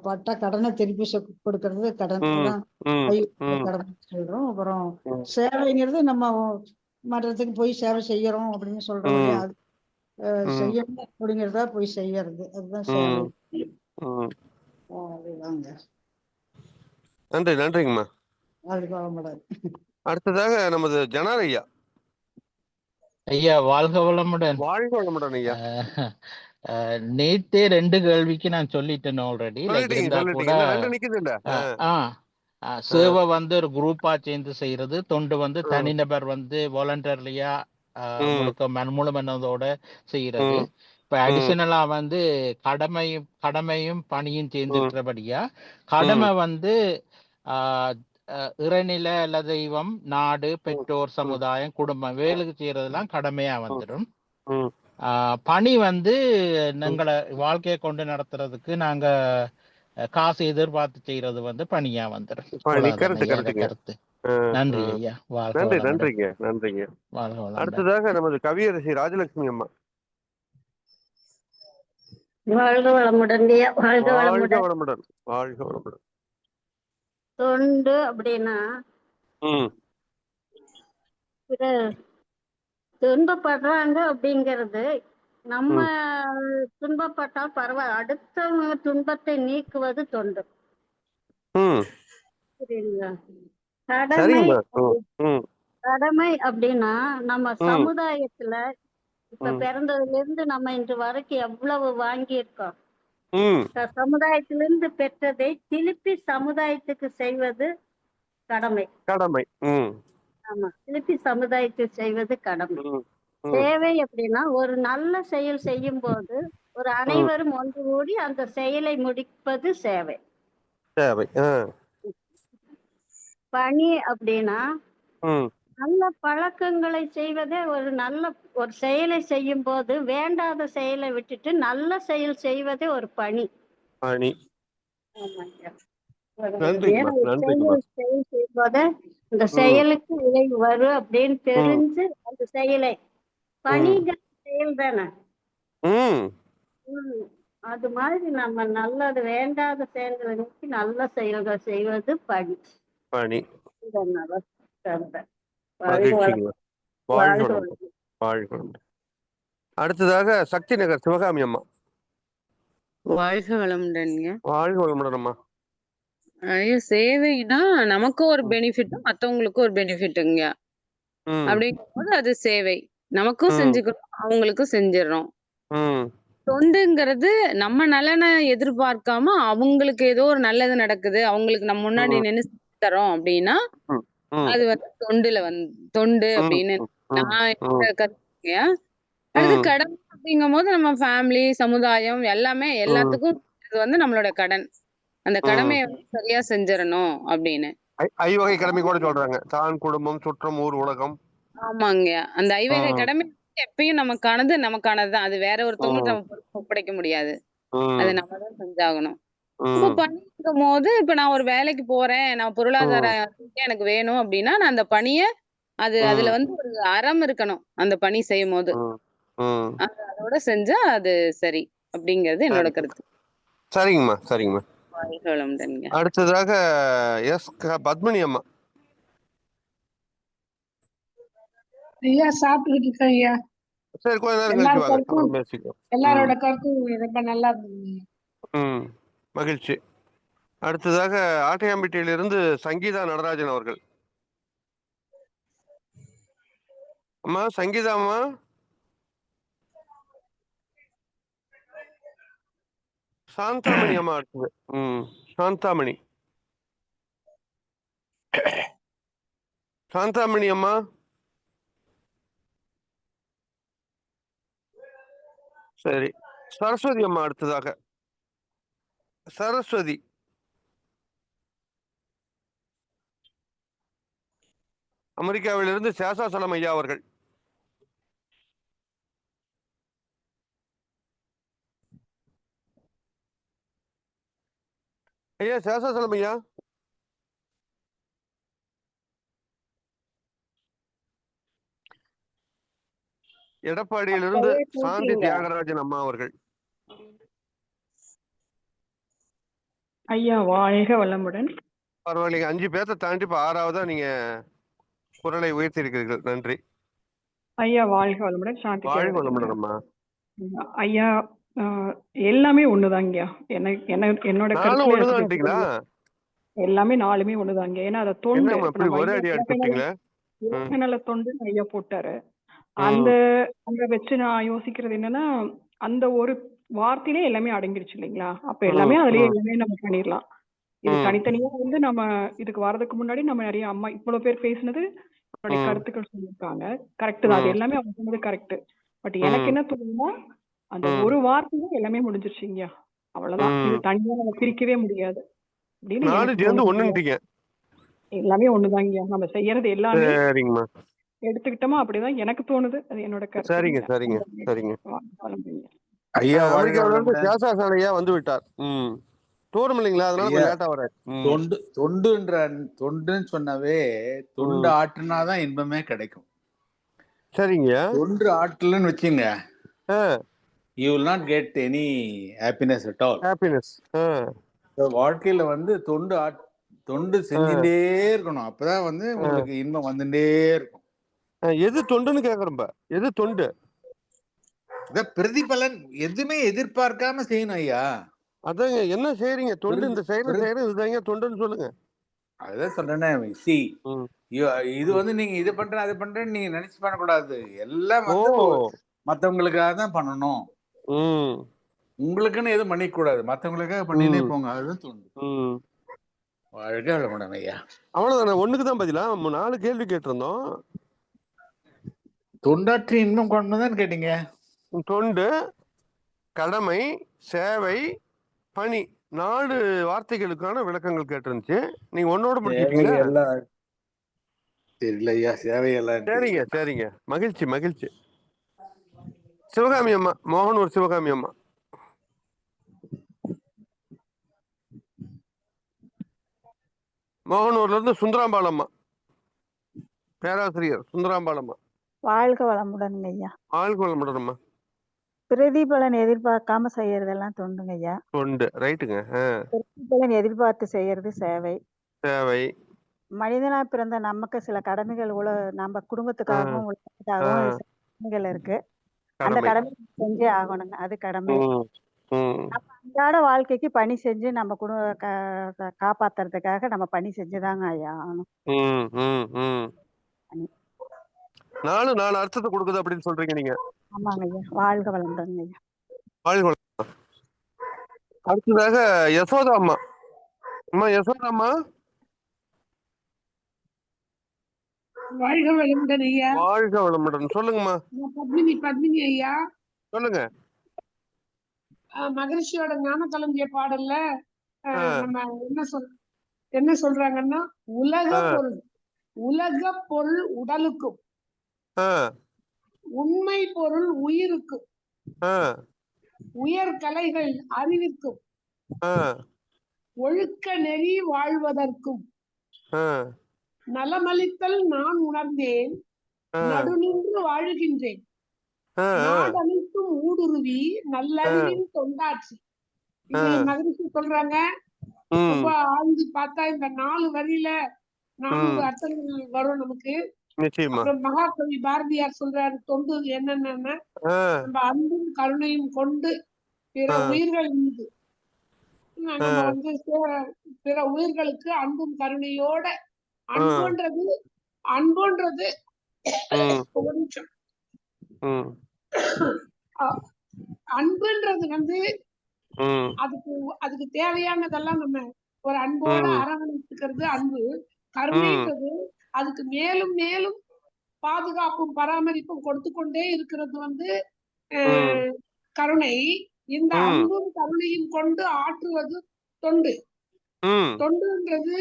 பட்ட கடனை திருப்பி கொடுக்கறது கடன் சொல்றோம். அப்புறம் சேவைங்கிறது நம்ம மற்றத்துக்கு போய் சேவை செய்யறோம் அப்படின்னு சொல்றோம் இல்லையா, அது செய்யணும் அப்படிங்கிறதா போய் செய்யறது, அதுதான் சேவை. அதுதாங்க. நன்றி. நன்றிங்கம்மா. அடுத்ததாக நமது ஜனார் ஐயா. ஐயா வாழ்க வளமுடன். வாழ்க வளமுடன் ஐயா. நேத்தே 2 கேள்விக்கு நான் சொல்லிட்டேன் ஆல்ரெடி. சேவை வந்து ஒரு குரூப்பா சேர்ந்து செய்யறது, தொண்டு வந்து தனிநபர் வந்து வாலண்டர்லியா முழுக்க முழு மனதோட செய்யறது. இப்ப அடிஷனலா வந்து கடமையும் பணியும் சேர்ந்து இருக்கிறபடியா கடமை வந்து இறைநில அல்ல தெய்வம், நாடு, பெற்றோர், சமுதாயம், குடும்பம் வேலைக்கு செய்யறதெல்லாம் கடமையா வந்துடும். பணி வந்து எங்களை வாழ்க்கையை கொண்டு நடத்துறதுக்கு நாங்க காசு எதிர்பார்த்து செய்யறது வந்து பணியா வந்துடும். கருத்து. நன்றி ஐயா. நன்றிங்க. நன்றிங்க. அடுத்ததாக நமது கவியரசி ராஜலட்சுமி அம்மா. வாழ்க வளமுடன். வாழ்க வளமுடன். வாழ்க வளமுடன். தொண்டு அப்படின்னா துன்பப்படுறாங்க அப்படிங்கிறது, நம்ம துன்பப்பட்டால் பரவாயில்ல, அடுத்தவங்க துன்பத்தை நீக்குவது தொண்டு. புரியுதுங்களா? கடமை அப்படின்னா நம்ம சமுதாயத்துல இப்ப பிறந்ததுல இருந்து நம்ம இன்று வரைக்கும் எவ்வளவு வாங்கி இருக்கோம். சமுதாயத்திலிருந்து பெற்றதை திருப்பி சமுதாயத்துக்கு செய்வது கடமை. ஆமா, திருப்பி சமுதாயத்துக்கு செய்வது கடமை. சேவை அப்படின்னா ஒரு நல்ல செயல் செய்யும் போது ஒரு அனைவரும் ஒன்று கூடி அந்த செயலை முடிப்பது சேவை. பணி அப்படின்னா நல்ல பழக்கங்களை செய்வதே ஒரு செயலை செய்யும் போது வேண்டாத செயலை விட்டுட்டு நல்ல செயல் செய்வதே ஒரு பணி. செயல் செய்வதே இந்த செயலுக்கு விளைவு வரும் அப்படின்னு தெரிஞ்சு அந்த செயலை, பணிங்கிற செயல் தானே, அது மாதிரி நம்ம நல்லது வேண்டாத செயல்களை நோக்கி நல்ல செயல்கள் செய்வது பணி. மகிழ்ச்சிங்க. வாழ்க வாழ்க வளமுடன். வளமுடன். வாழ்க வளமுடன். அடுத்ததாக சக்தி நகர் சிவகாமி அம்மா. வாழ்க வளமுடன்ங்க. வாழ்க வளமுடன் அம்மா. ஐயா, சேவைனா நமக்கும் ஒரு பெனிஃபிட், மத்தவங்களுக்கும் ஒரு பெனிஃபிட்டுங்க. அப்படிங்கும்போது அது சேவை. நமக்கும் செஞ்சுக்கிறோம், அவங்களுக்கும் செஞ்சிடறோம். தொண்டுங்கிறது நம்ம நலனை எதிர்பார்க்காம அவங்களுக்கு ஏதோ ஒரு நல்லது நடக்குது, அவங்களுக்கு நம்ம முன்னாடி நின்னு தரோம் அப்படின்னா அது வந்து தொண்டு அப்படின்னு நான் கருத்துங்க. அடுத்து கடன் அப்படிங்கும் போது நம்ம ஃபேமிலி, சமுதாயம் எல்லாமே எல்லாத்துக்கும் இது வந்து நம்மளோட கடன். அந்த கடமையை வந்து சரியா செஞ்சிடணும் அப்படின்னு. ஐவகை கடமை கூட சொல்றாங்க. தான், குடும்பம், சுற்றம், ஊர், உலகம். ஆமாங்க. அந்த ஐவகை கடமை எப்பயும் நமக்கானதுதான். அது வேற ஒருத்தவங்களுக்கு நம்ம ஒப்படைக்க முடியாது. அது நம்ம தான் செஞ்சாகணும். இப்ப பணிக்கும் போது இப்ப நான் ஒரு வேலைக்கு போறேன், நான் பொருளாதார எனக்கு வேணும் அப்படின்னா நான் அந்த பணிய அதுல வந்து ஒரு அறம் இருக்கணும் அந்த பணி செய்யும் போது. அதோட செஞ்சா அது சரி அப்படிங்கிறது என்னோட கருத்து. சரிங்கம்மா, சரிங்கம்மா. வாழ்க வளமுடன்ங்க. அடுத்ததாக எஸ் பத்மினி அம்மா. ஐயா சாப்பிட்டுக்கிட்டு இருக்கேன் ஐயா. சரி, கொஞ்ச நேரம் கழிச்சு வாங்க, பேசிக்கலாம். எல்லாரோட கருத்தும் ரொம்ப நல்லா இருந்தது. மகிழ்ச்சி. அடுத்ததாக ஆட்டையாம்பட்டியிலிருந்து சங்கீதா நடராஜன் அவர்கள். அம்மா சங்கீதா அம்மா. சாந்தாமணி அம்மா அடுத்தது. சாந்தாமணி. சாந்தாமணி அம்மா. சரி, சரஸ்வதி அம்மா அடுத்ததாக. சரஸ்வதி. அமெரிக்காவிலிருந்து சேஷாசலம் ஐயா அவர்கள். ஐயா சேஷாசலம் ஐயா. எடப்பாடியிலிருந்து சாந்தி தியாகராஜன் அம்மா அவர்கள். ஐயா வாழ்க வளமுடன். பரவாயில்லைங்க, 5 பேர்த்த தாண்டி இப்ப 6வதா நீங்க குரலை உயர்த்தி இருக்கிறீர்கள். நன்றி ஐயா. வாழ்க வளமுடன். சாந்தி. வாழ்க வளமுடன் அம்மா. ஐயா எல்லாமே ஒண்ணுதாங்கய்யா. என்னோட கருத்துல எல்லாமே 4மே ஒண்ணுதாங்க. ஏன்னா அதை தொண்டு நல்ல தொண்டு ஐயா போட்டாரு. அங்க வச்சு நான் யோசிக்கிறது என்னன்னா, அந்த ஒரு வார்த்தையிலே எல்லாமே அடங்கிருச்சு இல்லைங்களா? அப்ப எல்லாமே அதுலயே எல்லாமே நம்ம பண்ணிடலாம். இது தனித்தனியா வந்து நம்ம இதுக்கு வர்றதுக்கு முன்னாடி நம்ம நிறைய அம்மா இவ்வளவு பேர் பேசினது என்னுடைய கருத்துக்கள் சொல்லியிருக்காங்க. கரெக்ட் தான், அது எல்லாமே அவங்க சொன்னது கரெக்ட். பட் எனக்கு என்ன தோணுன்னா, அந்த ஒரு வார்த்தையில எல்லாமே முடிஞ்சிருச்சுங்கய்யா. அவ்வளவுதான். இது தனியா நம்ம பிரிக்கவே முடியாது அப்படின்னு எல்லாமே ஒண்ணுதாங்கய்யா. நம்ம செய்யறது எல்லாமே எடுத்துக்கிட்டோமா அப்படிதான் எனக்கு தோணுது. அது என்னோட கருத்து. சரிங்க சரிங்க சரிங்க ஐயா. ஐயா வந்து விட்டார். தோறும் இல்லைங்களா, அதனால லேட்டா வர. தொண்டுன்னு சொன்னாவே தொண்டு ஆட்டுனாதான் இன்பமே கிடைக்கும். சரிங்க. தொண்டு ஆட்டலன்னு வச்சுங்க, you will not get any happiness at all. வாழ்க்கையில வந்து தொண்டு செஞ்சுட்டே இருக்கணும். அப்பதான் வந்து உங்களுக்கு இன்பம் வந்துட்டே இருக்கும். எது தொண்டுன்னு கேக்குறப்ப எது தொண்டு? பிரதிபலன் எதுவுமே எதிர்பார்க்காம செய்யணும் ஐயா. அதாங்க என்ன செய்யறீங்க தொண்டு? இந்த செயல் செய்யறது இதுதாங்க தொண்டுன்னு சொல்லுங்க. அதுதான் சொல்றேன். இது வந்து நீங்க இது பண்றேன் அது பண்றேன்னு நீங்க நினைச்சு பண்ணக்கூடாது. எல்லாம் வந்து மத்தவங்களுக்காக தான் பண்ணணும். உங்களுக்குன்னு எதுவும் பண்ணிக்க கூடாது, மத்தவங்களுக்காக பண்ணினே போங்க. அதுதான் தொண்டு. வாழ்க வளமுடன் ஐயா. அவ்வளவுதானே. ஒண்ணுக்குதான் பதிலா 4 கேள்வி கேட்டிருந்தோம். தொண்டாற்றி இன்பம் கொண்டுதான் கேட்டீங்க. தொண்டு, கடமை, சேவை, பணி 4 வார்த்தைகளுக்கான விளக்கங்கள் கேட்டிருந்துச்சு. நீங்க ஒன்னோட முடிச்சிட்டீங்களா? தெரியலையா சேவையெல்லாம். சரிங்க சரிங்க, மகிழ்ச்சி மகிழ்ச்சி. சிவகாமி அம்மா, மோகனூர் சிவகாமி அம்மா. மோகனூர்ல இருந்து சுந்தராம்பாளம்மா, பேராசிரியர் சுந்தராம்பாளம்மா. வாழ்க வளமுடன் ஐயா. வாழ்க வளமுடன் அம்மா. பிரதிபலன் எதிர்பார்க்காம செய்யறதெல்லாம் தொண்டுங்க ஐயா. தொண்டு ரைட்டுங்க. பிரதிபலன் எதிர்பார்த்து செய்யறது சேவை. சேவை. மனிதனா பிறந்த நமக்கு சில கடமைகள் நம்ம குடும்பத்துக்காகவும் உலகத்துக்காகவும் சில கடமைகள் இருக்கு. அந்த கடமை செஞ்சே ஆகணுங்க. அது கடமை. நம்ம அன்றாட வாழ்க்கைக்கு பணி செஞ்சு நம்ம காப்பாத்துறதுக்காக நம்ம பணி செஞ்சுதாங்க ஐயா ஆகணும். நாலு அர்த்தத்தை கொடுக்குது அப்படின்னு சொல்றீங்க நீங்க. ஆமாங்க ஐயா. வாழ்க வளமுடன் ஐயா. வாழ்க வளமுடன். அடுத்ததாக யசோதா அம்மா. யசோதா அம்மா. வாழ்க வளமுடன் ஐயா. வாழ்க வளமுடன். சொல்லுங்கம்மா. பத்மினி ஐயா. சொல்லுங்க. மகரிஷியோட ஞான களஞ்சிய பாடல்ல நம்ம என்ன சொல்றாங்கன்னா, உலக பொருள் உடலுக்கும், உண்மை பொருள் உயிருக்கும், உயர் கலைகள் அறிவிற்கும், ஒழுக்க நெறி வாழ்வதற்கும், நலமளித்தல் நான் உணர்ந்தேன், நடுநின்று வாழுகின்றேன், நாடனைத்தும் ஊடுருவி நல்லறிவின் தொண்டாட்சி. இது மகரிஷி சொல்றாங்க. ரொம்ப ஆழ்ந்து பார்த்தா இந்த 4 வரியில 4 அர்த்தங்கள் வரும் நமக்கு. அப்புறம் மகாகவி பாரதியார் சொல்றாரு, தொண்டு என்னன்னா, நம்ம அன்பும் கருணையும் கொண்டு பிற உயிர்கள் மீது நம்ம பிற உயிர்களுக்கு அன்பும் கருணையோட அன்போன்றது ஒரு நிமிஷம். அன்புன்றது அதுக்கு தேவையானதெல்லாம் நம்ம ஒரு அன்போட அரவணைத்துக்கிறது அன்பு. கருணைன்றது அதுக்கு மேலும் மேலும் பாதுகாப்பும் பராமரிப்பும் கொடுத்து கொண்டே இருக்கிறது கருணை. இந்த அன்பும் கருணையும் கொண்டு ஆற்றுவது தொண்டு. தொண்டுன்றது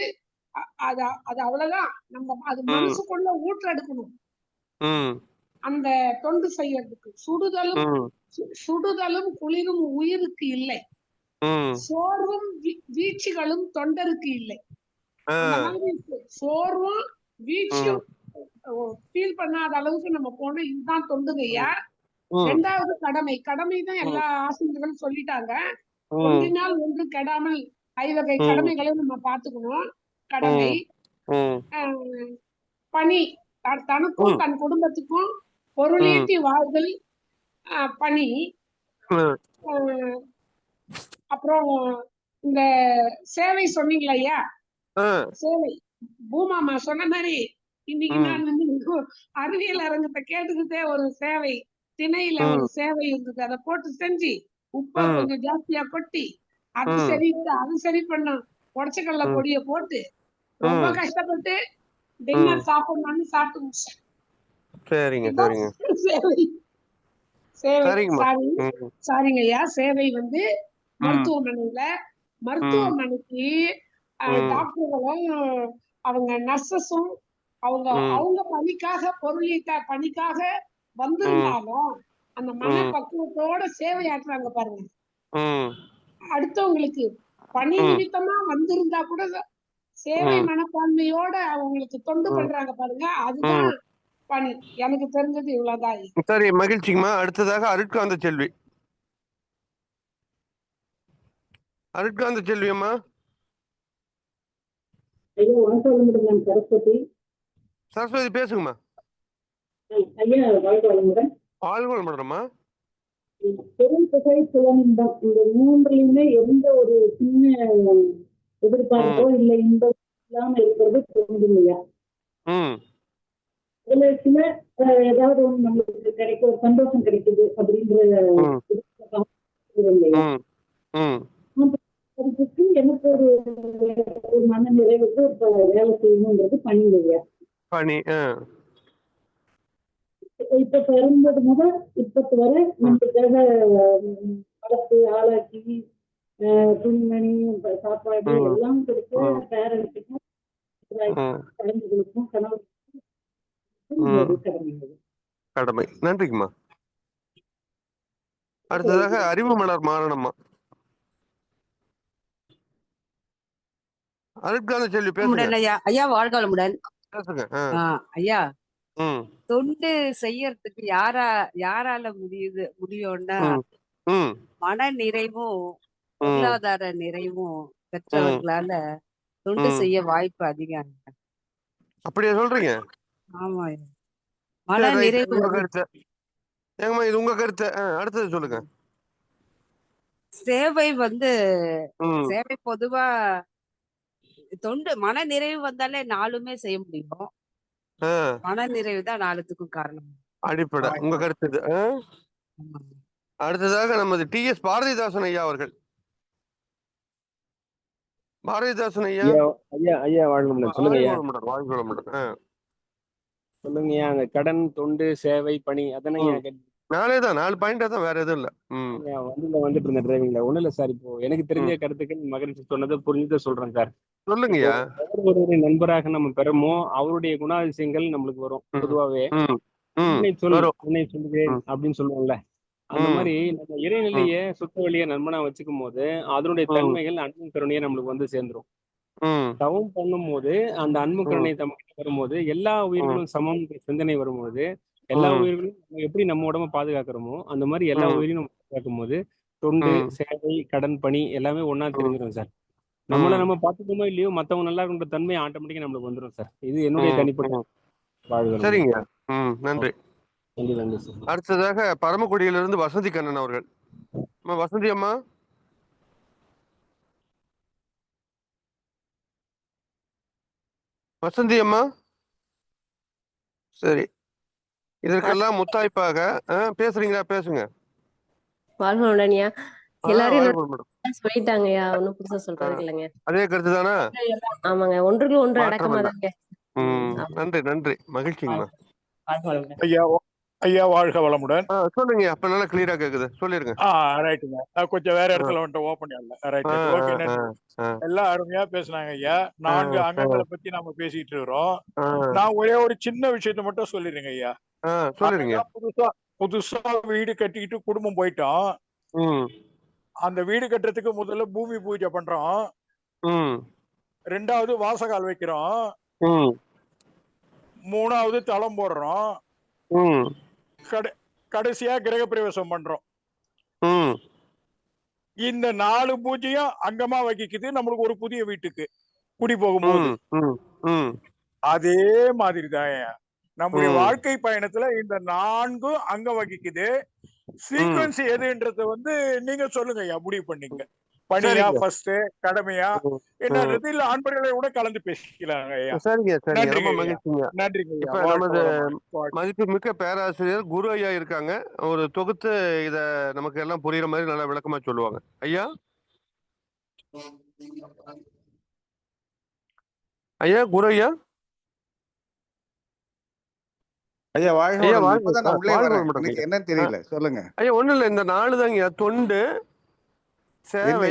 அது அவ்வளவுதான். நம்ம அது மனசுக்குள்ள ஊற்றெடுக்கணும் அந்த தொண்டு செய்யறதுக்கு. சுடுதலும் குளிரும் உயிருக்கு இல்லை, சோர்வும் வீழ்ச்சிகளும் தொண்டருக்கு இல்லை. சோர்வும் வீழ்ச்சியும் ஃபீல் பண்ணாத அளவுக்கு நம்ம போனோம். இதுதான் தொண்டுங்கய்யா. 2வது கடமை தான் எல்லா ஆசிரியர்களும் சொல்லிட்டாங்க. ஒன்றினால் ஒன்று கெடாமல் 5 கடமைகளை நம்ம பார்த்துக்கணும். கடமை, பணி, தனக்கும் தன் குடும்பத்துக்கும் பொருள் ஈட்டி வாழ்தல் பணி. அப்புறம் இந்த சேவை சொன்னீங்களா ஐயா, சேவை. பூமாமா சொன்ன மாதிரி இன்னைக்கு நான் அறிவியல் அரங்கத்தை கேட்டுக்கிட்டே ஒரு சேவை திணையில ஒரு சேவை இருந்தது. அதை போட்டு செஞ்சு உப்பை கொஞ்சம் ஜாஸ்தியா கொட்டி அது சரி பண்ண உடச்சக்கடலை பொடிய போட்டு ரொம்ப கஷ்டப்பட்டு டின்னர் சாப்பிடணும்னு சாப்பிட்டு முடிச்சேன். சாரிங்க ஐயா. சேவை மருத்துவமனைக்கு டாக்டர்களும் அவங்க நர்சஸும் அவங்க பணிக்காக பொருளீட்ட பணிக்காக வந்திருந்தாலும் அந்த மனப்பக்குவத்தோட சேவையாற்றுறாங்க பாருங்க. அடுத்தவங்களுக்கு பணி நிமித்தமா வந்திருந்தா கூட சேவை மனப்பான்மையோட அவங்களுக்கு தொண்டு பண்றாங்க பாருங்க. அதுதான் பணி. எனக்கு தெரிஞ்சது இவ்வளவுதான். சரி, மகிழ்ச்சிங்கம்மா. அடுத்ததாக அருட்காந்த செல்வி. அம்மா. சரஸ்வதி பேசுங்கம்மா. ஐயா வாழ்க வளமுடன். வாழ்க வளமுடன்மா. பொருள் புகை புலனின்பம் இந்த 3லயுமே எந்த ஒரு சின்ன எதிர்பார்ப்போ இல்லை இன்பம் இல்லாம இருக்கிறது தோன்றுமையா. இதுல சில ஏதாவது ஒண்ணு நம்மளுக்கு கிடைக்கும், ஒரு சந்தோஷம் கிடைக்குது அப்படின்ற அதுக்கு எனக்கு ஒரு மன நிறைவுக்கு வேலை செய்யணுங்கிறது பணிங்கய்யா. பணி இப்ப பிறந்தது முதல் இப்பத்து வரை நம்மளுக்காக வளர்த்து ஆளாக்கி துணிமணி சாப்பாடு எல்லாம் கொடுத்து பேரண்ட்ஸுக்கும் குழந்தைகளுக்கும் கணவருக்கும் கடமை. நன்றிங்கம்மா. அடுத்ததாக அறிவு மலர் மாறனம்மா. அருட்காந்த செல்வி பேசுங்க. ஐயா வாழ்க வளமுடன். பேசுங்க ஐயா. தொண்டு செய்யறதுக்கு யாரால முடியும்னா மன நிறைவும் பொருளாதார நிறைவும் பெற்றவர்களால தொண்டு செய்ய வாய்ப்பு அதிகம். அப்படியா சொல்றீங்க? ஆமா மன நிறைவு உங்க கருத்து ஏங்கம்மா, இது உங்க கருத்து. அடுத்தது சொல்லுங்க. சேவை சேவை பொதுவா தொண்டு மன நிறைவு வந்தாலே நாளுமே செய்ய முடியும். மன நிறைவு தான் நாளுத்துக்கும் காரணம். அடிப்படை உங்க கருத்து இது. அடுத்ததாக நமது டி.எஸ். பாரதிதாசன் ஐயா அவர்கள். பாரதிதாசன் ஐயா. ஐயா வாழ்க சொல்லுங்க ஐயா. சொல்லுங்க ஐயா. அந்த கடன், தொண்டு, சேவை, பணி அதானே 4 பாயிண்டா தான், வேற எதுவும் இல்ல. வந்துட்டு இருந்த டிரைவிங்ல ஒண்ணு இல்ல சார். இப்போ எனக்கு தெரிஞ்ச கருத்துக்கள் மகரிஷி சொன்னதை புரிஞ்சுட்டு சொல்றேன் சார். சொல்லுங்கய்யா. ஒருவருடைய நண்பராக நம்ம பெறமோ அவருடைய குணாதிசயங்கள் நம்மளுக்கு வரும். பொதுவாவே உன்னை சொல்லுவேன் அப்படின்னு சொல்லுவோம்ல, அந்த மாதிரி நம்ம இறைநிலைய சுத்த வழிய நண்பனா வச்சுக்கும் போது அதனுடைய தன்மைகள் அன்பு கருணையை நம்மளுக்கு வந்து சேர்ந்துரும். தவம் பண்ணும் போது அந்த அன்பு கருணை தமக்கிட்ட வரும்போது எல்லா உயிர்களும் சமம் சிந்தனை வரும்போது எல்லா உயிர்களும் எப்படி நம்ம உடம்ப பாதுகாக்கிறோமோ அந்த மாதிரி எல்லா உயிரையும் நம்ம பாதுகாக்கும் போது தொண்டு, சேவை, கடன், பணி எல்லாமே ஒன்னா தெரிஞ்சிடும் சார். நம்மள நம்ம பார்த்துக்கோமோ இல்லையோ மத்தவங்க நல்லா இருக்கின்ற தன்மை ஆட்டோமேட்டிக்கா நம்மளுக்கு வந்துடும் சார். இது என்னுடைய தனிப்பட்ட வாழ்வு. சரிங்க, நன்றி. நன்றி சார். அடுத்ததாக பரமக்குடியிலிருந்து வசந்தி கண்ணன் அவர்கள். வசந்தி அம்மா. வசந்தி அம்மா. சரி, இதற்கெல்லாம் முத்தாய்ப்பாக பேசுறீங்களா? பேசுங்க. வாழ்வுடன்யா எல்லாரும் சொல்லிட்டாங்கய்யா, ஒன்னும் புதுசா சொல்றதுக்கு இல்லைங்க. அதே கருத்து தானா? ஆமாங்க, ஒன்றுக்கு ஒன்று அடக்கமா தாங்க. நன்றி நன்றி, மகிழ்ச்சிங்கம்மா. ஐயா வாழ்க வளமுடன். சொல்லுங்க, அப்ப நல்லா கிளியரா கேக்குது, சொல்லிருங்க. ரைட்டுங்க, நான் கொஞ்சம் வேற இடத்துல வந்துட்டு ஓப்பன் பண்ணல. ரைட், ஓகே, எல்லாம் அருமையா பேசுனாங்க ஐயா. 4 அங்கங்களை பத்தி நம்ம பேசிட்டு இருக்கிறோம். நான் ஒரே ஒரு சின்ன விஷயத்த மட்டும் சொல்லிடுங்க ஐயா. சொல்லிருங்க. புதுசா வீடு கட்டிக்கிட்டு குடும்பம் போயிட்டோம். அந்த வீடு கட்டுறதுக்கு முதல்ல பூமி பூஜை பண்றோம். 2வது வாசகால் வைக்கிறோம். 3வது தளம் போடுறோம். கடைசியா கிரக பிரவேசம் பண்றோம். இந்த 4 பூஜையும் அங்கமா வகிக்குது நம்மளுக்கு ஒரு புதிய வீட்டுக்கு குடி போகும்போது. அதே மாதிரிதான் நம்முடைய வாழ்க்கை பயணத்துல இந்த 4 அங்க வகிக்குது. சீக்வன்ஸ் எதுன்றது நீங்க சொல்லுங்க ஐயா, முடிவு பண்ணீங்க. பணியா ஃபர்ஸ்ட், கடமையா என்னன்றது, இல்ல அன்பர்களை கூட கலந்து பேசிக்கலாங்க ஐயா. சரிங்க, சரிங்க, ரொம்ப மகிழ்ச்சிங்க. நன்றிங்க. இப்ப நமது மதிப்புமிக்க பேராசிரியர் குரு ஐயா இருக்காங்க. ஒரு தொகுத்து இத நமக்கு எல்லாம் புரியுற மாதிரி நல்லா விளக்கமா சொல்லுவாங்க. ஐயா. ஐயா, குரு ஐயா. ஐயா வாழ்க. என்னன்னு தெரியல, சொல்லுங்க ஐயா. ஒண்ணு இல்ல, இந்த 4 தாங்க: தொண்டு, சேவை.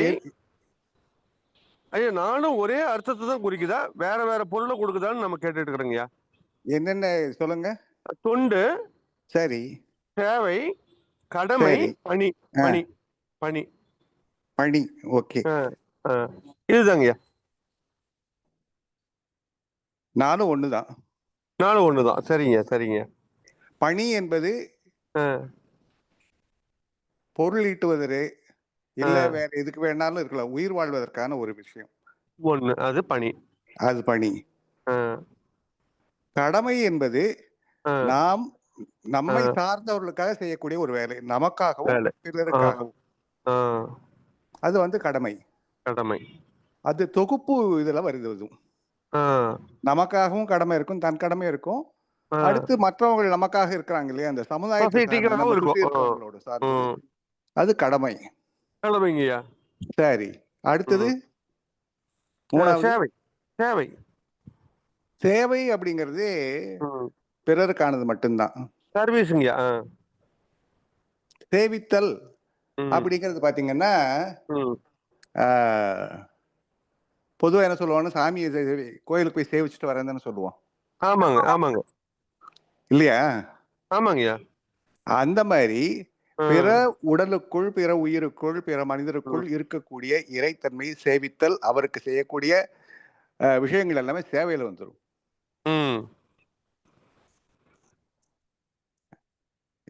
ஐயா, 4 ஒரே அர்த்தத்தை தான் குறிக்குதா, வேற வேற பொருளை கொடுக்குதான்னு நம்ம கேட்டுட்டு இருக்கிறோங்கய்யா. என்னென்ன சொல்லுங்க? தொண்டு, சரி, சேவை, கடமை, பணி. பணி பணி பணி ஓகே, இதுதாங்கய்யா. 4 ஒண்ணுதான். 4 ஒண்ணுதான். சரிங்க, சரிங்க. பணி என்பது பொருள் ஈட்டுவதற்கு இல்ல வேற எதுக்கு வேணாலும் இருக்கலாம், உயிர் வாழ்வதற்கான ஒரு விஷயம் ஒண்ணு, அது பணி. அது பணி. கடமை என்பது நாம் நம்மை சார்ந்தவர்களுக்காக செய்யக்கூடிய ஒரு வேலை, நமக்காகவும் பிறருக்காகவும். அது கடமை. கடமை அது தொகுப்பு இதுல வருது. நமக்காகவும் கடமை இருக்கும், தன் கடமை இருக்கும். அடுத்து மற்றவர்கள் நமக்காக இருக்கிறாங்க இல்லையா, அந்த சமுதாயத்தோட சார்ந்து, அது கடமை. கடமைங்கய்யா. சரி, அடுத்தது 3வது சேவை. சேவை சேவை அப்படிங்கிறது பிறருக்கானது மட்டும்தான். சர்வீஸ்ங்கய்யா. சேவித்தல் அப்படிங்கிறது பாத்தீங்கன்னா பொதுவா என்ன சொல்லுவாங்க, சாமியை கோயிலுக்கு போய் சேவிச்சுட்டு வரேன்னு சொல்லுவோம். ஆமாங்க, ஆமாங்க, இல்லையா? ஆமாங்கய்யா. அந்த மாதிரி பிற உடலுக்குள், பிற உயிருக்குள், பிற மனிதருக்குள் இருக்கக்கூடிய இறைத்தன்மையை சேவித்தல், அவருக்கு செய்யக்கூடிய விஷயங்கள் எல்லாமே சேவையில வந்துடும்.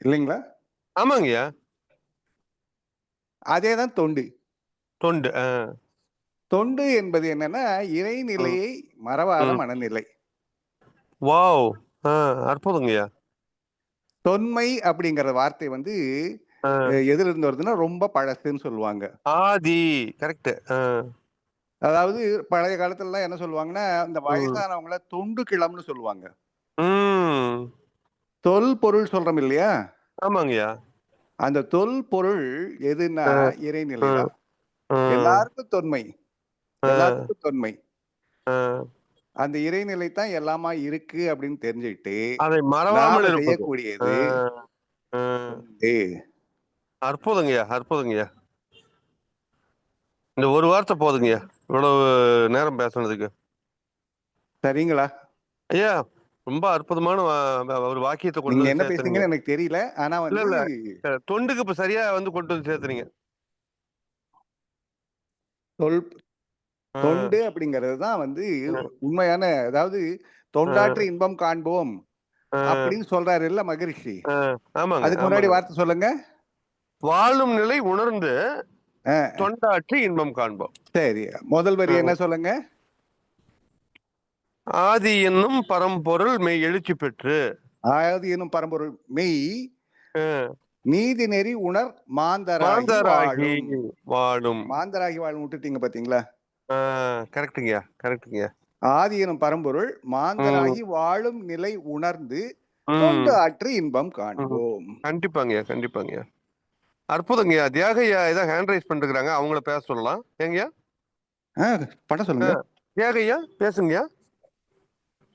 இல்லைங்களா? ஆமாங்கய்யா. அதேதான் தொண்டு. தொண்டு தொண்டு என்பது என்னன்னா இறைநிலையை மறவாத மனநிலை. வாவ். அற்புதங்கய்யா. தொன்மை அப்படிங்கிற வார்த்தை வந்து எதுல இருந்து வருதுன்னா ரொம்ப பழசுன்னு சொல்லுவாங்க. ஆதி. கரெக்ட். அதாவது பழைய காலத்துல என்ன சொல்லுவாங்கன்னா, இந்த வயசானவங்கள தொண்டு கிளம்னு சொல்லுவாங்க. தொல் பொருள் சொல்றோம் இல்லையா? ஆமாங்கய்யா. அந்த தொல் பொருள் எதுன்னா இறைநிலை தான். எல்லாருக்கும் தொன்மை, எல்லாத்துக்கும் தொன்மை. அந்த இறைநிலை தான் எல்லாமா இருக்கு அப்படின்னு தெரிஞ்சுக்கிட்டு அதை மறவாமல் நாம இருப்பது. செய்யக்கூடியது அற்புதங்கய்யா, அற்புதங்கய்யா. இந்த ஒரு வார்த்தை போதுங்கய்யா இவ்வளவு நேரம் பேசுனதுக்கு. சரிங்களா ஐயா? ரொம்ப அற்புதமான ஒரு வாக்கியத்தை கொண்டு நீங்க வந்து என்ன சேர்த்துறீங்க. பேசுறீங்கன்னு எனக்கு தெரியல. ஆனா இல்ல வந்து இல்ல, தொண்டுக்கு இப்ப சரியா வந்து கொண்டு வந்து சேர்த்துறீங்க. தொண்டு அப்படிங்கிறது தான் வந்து உண்மையான, அதாவது தொண்டாற்றி இன்பம் காண்போம் அப்படின்னு சொல்றாரு இல்ல மகரிஷி. ஆமாங்க. அதுக்கு முன்னாடி வார்த்தை சொல்லுங்க. வாழும் நிலை உணர்ந்து தொண்டாற்றி இன்பம் காண்போம். சரி, முதல் வரி என்ன சொல்லுங்க? ஆதி என்னும் பரம்பொருள் மெய் எழுச்சி பெற்று. ஆதி என்னும் பரம்பொருள் மெய் நீதி நெறி உணர் மாந்தராகி வாழும். மாந்தராகி வாழும் விட்டுட்டீங்க பாத்தீங்களா? கரெக்டுங்கய்யா, கரெக்டுங்கய்யா. ஆதி எனும் பரம்பொருள் மாந்தராகி வாழும் நிலை உணர்ந்து தொண்டு ஆற்றி இன்பம் காண்போம். கண்டிப்பாங்கய்யா, கண்டிப்பாங்கய்யா. அற்புதங்கய்யா. தியாகையா ஏதாவது ஹேண்ட் ரைஸ் பண்ணிருக்காங்க, அவங்கள பேச சொல்லலாம். ஏங்கய்யா பண்ண சொல்லுங்க. தியாகையா பேசுங்கய்யா.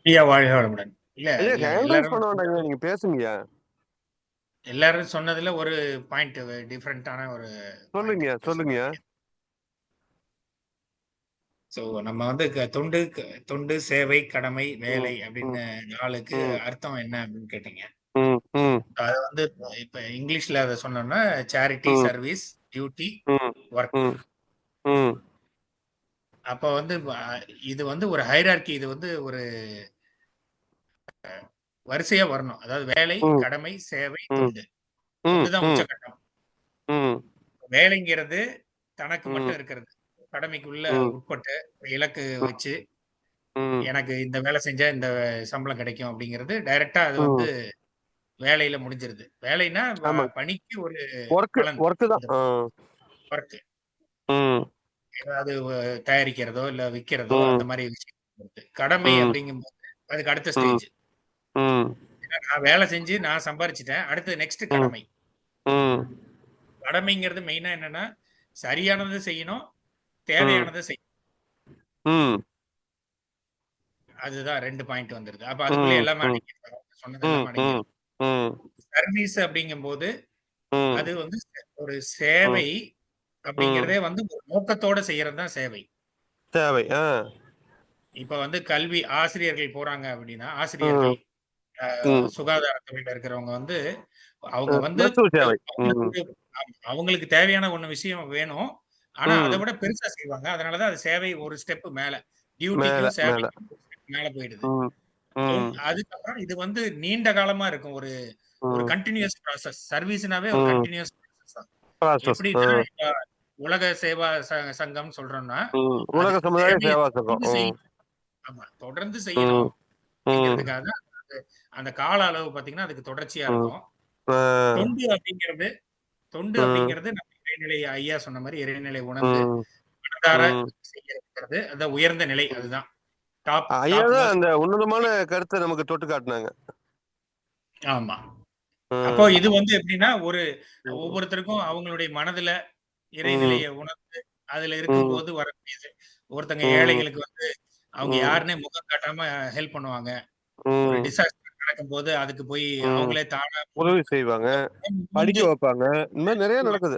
ஐயா வாழ்க வளமுடன். இல்ல ஹேண்ட் ரைஸ் பண்ண வேண்டாங்க, நீங்க பேசுங்கய்யா. எல்லாரும் சொன்னதுல ஒரு பாயிண்ட் டிஃபரெண்டான ஒரு சொல்லுங்கய்யா, சொல்லுங்கய்யா. சோ நம்ம வந்து தொண்டு, சேவை, கடமை, வேலை அப்படின்னு 4க்கு அர்த்தம் என்ன அப்படின்னு கேட்டீங்க. அது வந்து இப்ப இங்கிலீஷ்ல அதை சொன்னோம்னா சேரிட்டி, சர்வீஸ், டியூட்டி, ஒர்க். அப்ப வந்து இது வந்து ஒரு ஹைரார்கி, இது வந்து ஒரு வரிசையா வரணும். அதாவது வேலை, கடமை, சேவை, தொண்டு. தொண்டுதான் உச்சகட்டம். வேலைங்கிறது தனக்கு மட்டும் இருக்கிறது, கடமைக்குள்ள உட்பட்டு இலக்கு வச்சு எனக்கு இந்த வேலை செஞ்சா இந்த சம்பளம் கிடைக்கும் அப்படிங்கிறது டைரக்டா அது வந்து வேலையில முடிஞ்சிருது. வேலைன்னா பணிக்கு ஒரு ஒர்க், ஏதாவது தயாரிக்கிறதோ இல்ல விற்கிறதோ அந்த மாதிரி விஷயம். கடமை அப்படிங்கும்போது அதுக்கு அடுத்த ஸ்டேஜ். நான் வேலை செஞ்சு நான் சம்பாரிச்சிட்டேன், அடுத்து நெக்ஸ்ட் கடமை. கடமைங்கிறது மெயினா என்னன்னா சரியானது செய்யணும், தேவையானதை செய்யணும். அதுதான் 2 பாயிண்ட் வந்துருது. அப்ப அதுக்குள்ள எல்லாமே அடங்கிடும், சொன்னது எல்லாமே அடங்கிடும். சர்வீஸ் அப்படிங்கும்போது அது வந்து ஒரு சேவை அப்படிங்கறதே வந்து ஒரு நோக்கத்தோட செய்யறது தான் சேவை. இப்ப வந்து கல்வி ஆசிரியர்கள் போறாங்க அப்படின்னா, ஆசிரியர்கள் சுகாதாரத்துறையில இருக்கிறவங்க வந்து அவங்க வந்து அவங்களுக்கு தேவையான ஒண்ணு விஷயம் வேணும், ஆனா அதை விட பெருசா செய்வாங்க. அதனாலதான் அது சேவை ஒரு ஸ்டெப் மேல, டியூட்டிக்கும் சேவை மேல போயிடுது. அதுக்கப்புறம் இது வந்து நீண்ட காலமா இருக்கும், ஒரு கண்டினியூஸ் ப்ராசஸ். சர்வீஸ்னாவே ஒரு கண்டினியூஸ் ப்ராசஸ். எப்படின்னா உலக சேவா சங்கம் சொல்றோம்னா உலக சமுதாய சேவா சங்கம். ஆமா, தொடர்ந்து செய்யணும் அப்படிங்கிறதுக்காக அந்த கால அளவு பாத்தீங்கன்னா அதுக்கு தொடர்ச்சியா இருக்கும். தொண்டு அப்படிங்கிறது நம்ம இறைநிலை, ஐயா சொன்ன மாதிரி இறைநிலை உணர்ந்து மனதார செய்யறது, அந்த உயர்ந்த நிலை. அதுதான் டாப். ஐயா தான் அந்த உன்னதமான கருத்தை நமக்கு தொட்டு காட்டினாங்க. ஆமா. அப்போ இது வந்து எப்படின்னா ஒவ்வொருத்தருக்கும் அவங்களுடைய மனதுல இறைநிலையை உணர்ந்து அதுல இருக்கும்போது வரக்கூடியது. ஒருத்தங்க ஏழைகளுக்கு வந்து அவங்க யாருன்னே முகம் காட்டாம ஹெல்ப் பண்ணுவாங்க. ஒரு டிசாஸ்டர் நடக்கும் போது அதுக்கு போய் அவங்களே தானா உதவி செய்வாங்க, படிக்க வைப்பாங்க. இந்த மாதிரி நிறைய நடக்குது.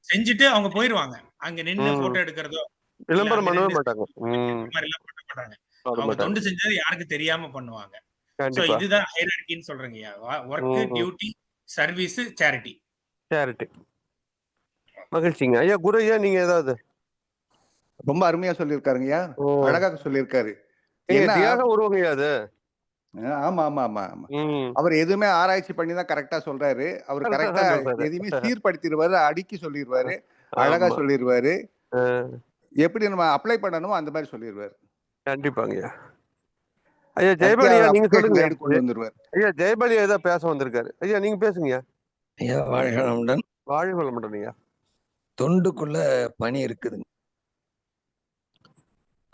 செஞ்சுட்டு அவங்க போயிருவாங்க. அங்க நின்னு போட்டோ எடுக்கிறதோ விளம்பரம் பண்ணவே மாட்டாங்க. அவங்க தொண்டு செஞ்சது யாருக்கு தெரியாம பண்ணுவாங்க. சோ இதுதான் ஹைரார்கின்னு சொல்றேங்கய்யா. Work, duty, service, charity. மகிழ்ச்சிங்க ஐயா. குரு ஐயா, நீங்க ஏதாவது? ரொம்ப அருமையா சொல்லியிருக்காருங்கய்யா, அழகாக சொல்லியிருக்காரு. தியாக உருவங்கய்யா அது. ஆமா ஆமா ஆமா ஆமா. அவர் எதுவுமே ஆராய்ச்சி பண்ணி தான் கரெக்டா சொல்றாரு. அவர் கரெக்டா எதுவுமே சீர்படுத்திடுவாரு, அடுக்கி சொல்லிடுவாரு, அழகா சொல்லிடுவாரு. எப்படி நம்ம அப்ளை பண்ணணுமோ அந்த மாதிரி சொல்லிடுவாரு. கண்டிப்பாங்கய்யா. ஐயா ஜெயபால் ஐயா நீங்க சொல்லுங்க. கைடு கொண்டு வந்துருவார். ஐயா ஜெயபால் ஐயா ஏதோ பேச வந்திருக்காரு. ஐயா நீங்க பேசுங்க. ஐயா வாழ்க வளமுடன். வாழ்க வளமுடன் ஐயா. தொண்டுக்குள்ள பணி இருக்குதுங்க.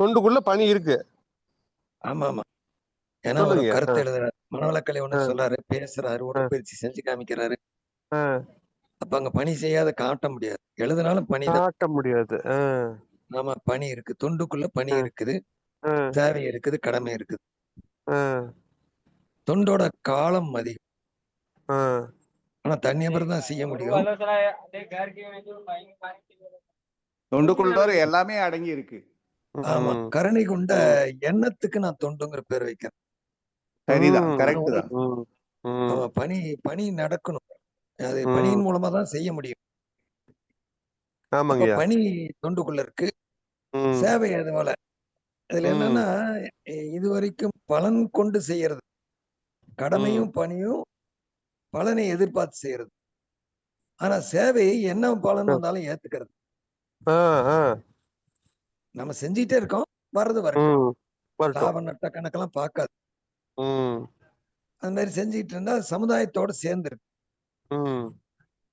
தொண்டுக்குள்ள பணி இருக்கு. ஆமா ஆமா. ஏன்னா ஒரு கருத்து எழுதுறாரு, மனவளக்கலை ஒண்ணு சொல்றாரு, பேசுறாரு, உடற்பயிற்சி செஞ்சு காமிக்கிறாரு. அப்ப அங்க பணி செய்யாத காட்ட முடியாது. எழுதினாலும் பணி காட்ட முடியாது. ஆமா பணி இருக்கு. தொண்டுக்குள்ள பணி இருக்குது, சேவை இருக்குது, கடமை இருக்குது. தொண்டோட காலம் அதிகம். ஆனா தனிநபர் தான் செய்ய முடியும். தொண்டுக்குள்ள எல்லாமே அடங்கி இருக்கு. ஆமா கருணை கொண்ட எண்ணத்துக்கு நான் தொண்டுங்கிற பேர் வைக்கிறேன். சரிதான், கரெக்ட் தான். ஆமா பணி பணி நடக்கணும். அது பணியின் மூலமா தான் செய்ய முடியும். பணி தொண்டுக்குள்ள இருக்கு, சேவை அது போல. இதுல என்னன்னா இது வரைக்கும் பலன் கொண்டு செய்யறது, கடமையும் பணியும் பலனை எதிர்பார்த்து செய்யறது. ஆனா சேவை என்ன பலன் வந்தாலும் ஏத்துக்கிறது. நம்ம செஞ்சுட்டே இருக்கோம், வர்றது வரைக்கும் லாபம் நட்ட கணக்கெல்லாம் பார்க்காது. அது மாதிரி செஞ்சுட்டு இருந்தா சமுதாயத்தோட சேர்ந்து இருக்கு.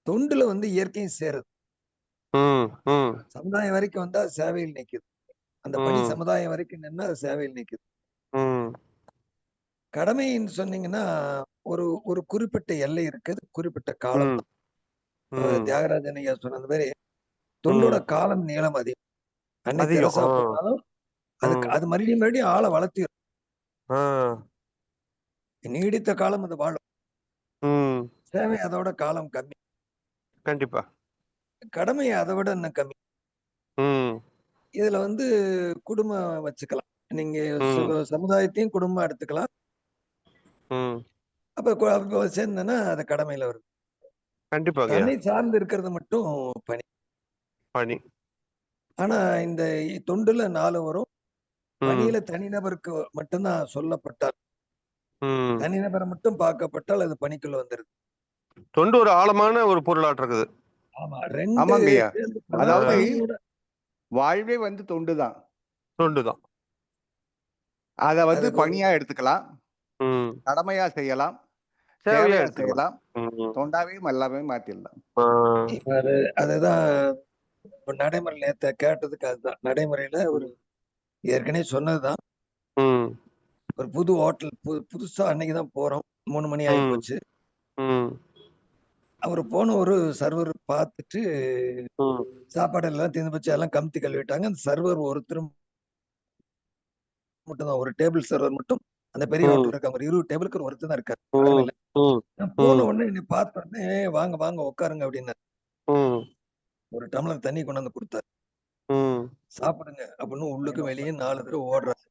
தொண்டுல வந்து இயற்கையும் சேருது. சமுதாயம் வரைக்கும் வந்தா சேவையில் நிக்குது. அந்த பணி சமுதாயம் வரைக்கும் நின்னா சேவையில் நிக்குது. கடமைன்னு சொன்னீங்கன்னா ஒரு ஒரு குறிப்பிட்ட எல்லை இருக்குது, குறிப்பிட்ட காலம். தியாகராஜன் ஐயா சொன்னது மாதிரி தொண்டோட காலம் நீளம் அதிகம். அன்னைக்கு தெரசா போனாலும் அதுக்கு அது மறுபடியும் ஆளை வளர்த்திடும். நீடித்த காலம் அது வாழும். சேவை அதோட காலம் கம்மி. கண்டிப்பா. கடமை அதை விட இன்னும் கம்மி. இதுல வந்து குடும்பம் வச்சுக்கலாம். நீங்க சமுதாயத்தையும் குடும்பம் எடுத்துக்கலாம். அப்ப சேர்ந்தனா அது கடமையில வருது. கண்டிப்பா. தன்னை சார்ந்து இருக்கிறது மட்டும் பணி. பணி. ஆனா இந்த தொண்டுல 4 வரும். பணியில தனிநபருக்கு மட்டும்தான் சொல்லப்பட்டால், தனிநபரை மட்டும் பார்க்கப்பட்டால் அது பணிக்குள்ள வந்துருது. தொண்டு ஒரு ஆழமான ஒரு பொருளாற்று இருக்குது. ஆமா ஆமாங்கய்யா. அதாவது வாழ்வே வந்து தொண்டுதான். தொண்டுதான். அத வந்து பணியா எடுத்துக்கலாம், கடமையா செய்யலாம், சேவையா செய்யலாம், தொண்டாவே எல்லாமே மாத்திடலாம். அதுதான் நடைமுறை நேத்த கேட்டதுக்கு அதுதான் நடைமுறையில ஒரு ஏற்கனவே சொன்னதுதான். ஒரு புது ஹோட்டல் புதுசா அன்னைக்குதான் போறோம். 3 மணி ஆகி போச்சு. அவர் போன ஒரு சர்வர் பார்த்துட்டு சாப்பாடு எல்லாம் தீர்ந்து போச்சு, எல்லாம் கமுத்தி கழுவிட்டாங்க. அந்த சர்வர் ஒருத்தரும் மட்டும் தான், ஒரு டேபிள் சர்வர் மட்டும் அந்த பெரிய ஹோட்டல் இருக்காங்க. ஒரு 20 டேபிளுக்கு ஒருத்தர் தான் இருக்காரு. போன உடனே என்னை பார்த்த உடனே வாங்க வாங்க உட்காருங்க அப்படின்னாரு. ஒரு டம்ளர் தண்ணி கொண்டாந்து கொடுத்தாரு. சாப்பிடுங்க அப்படின்னு உள்ளுக்கு வெளியே 4 தடவை ஓடுறாரு.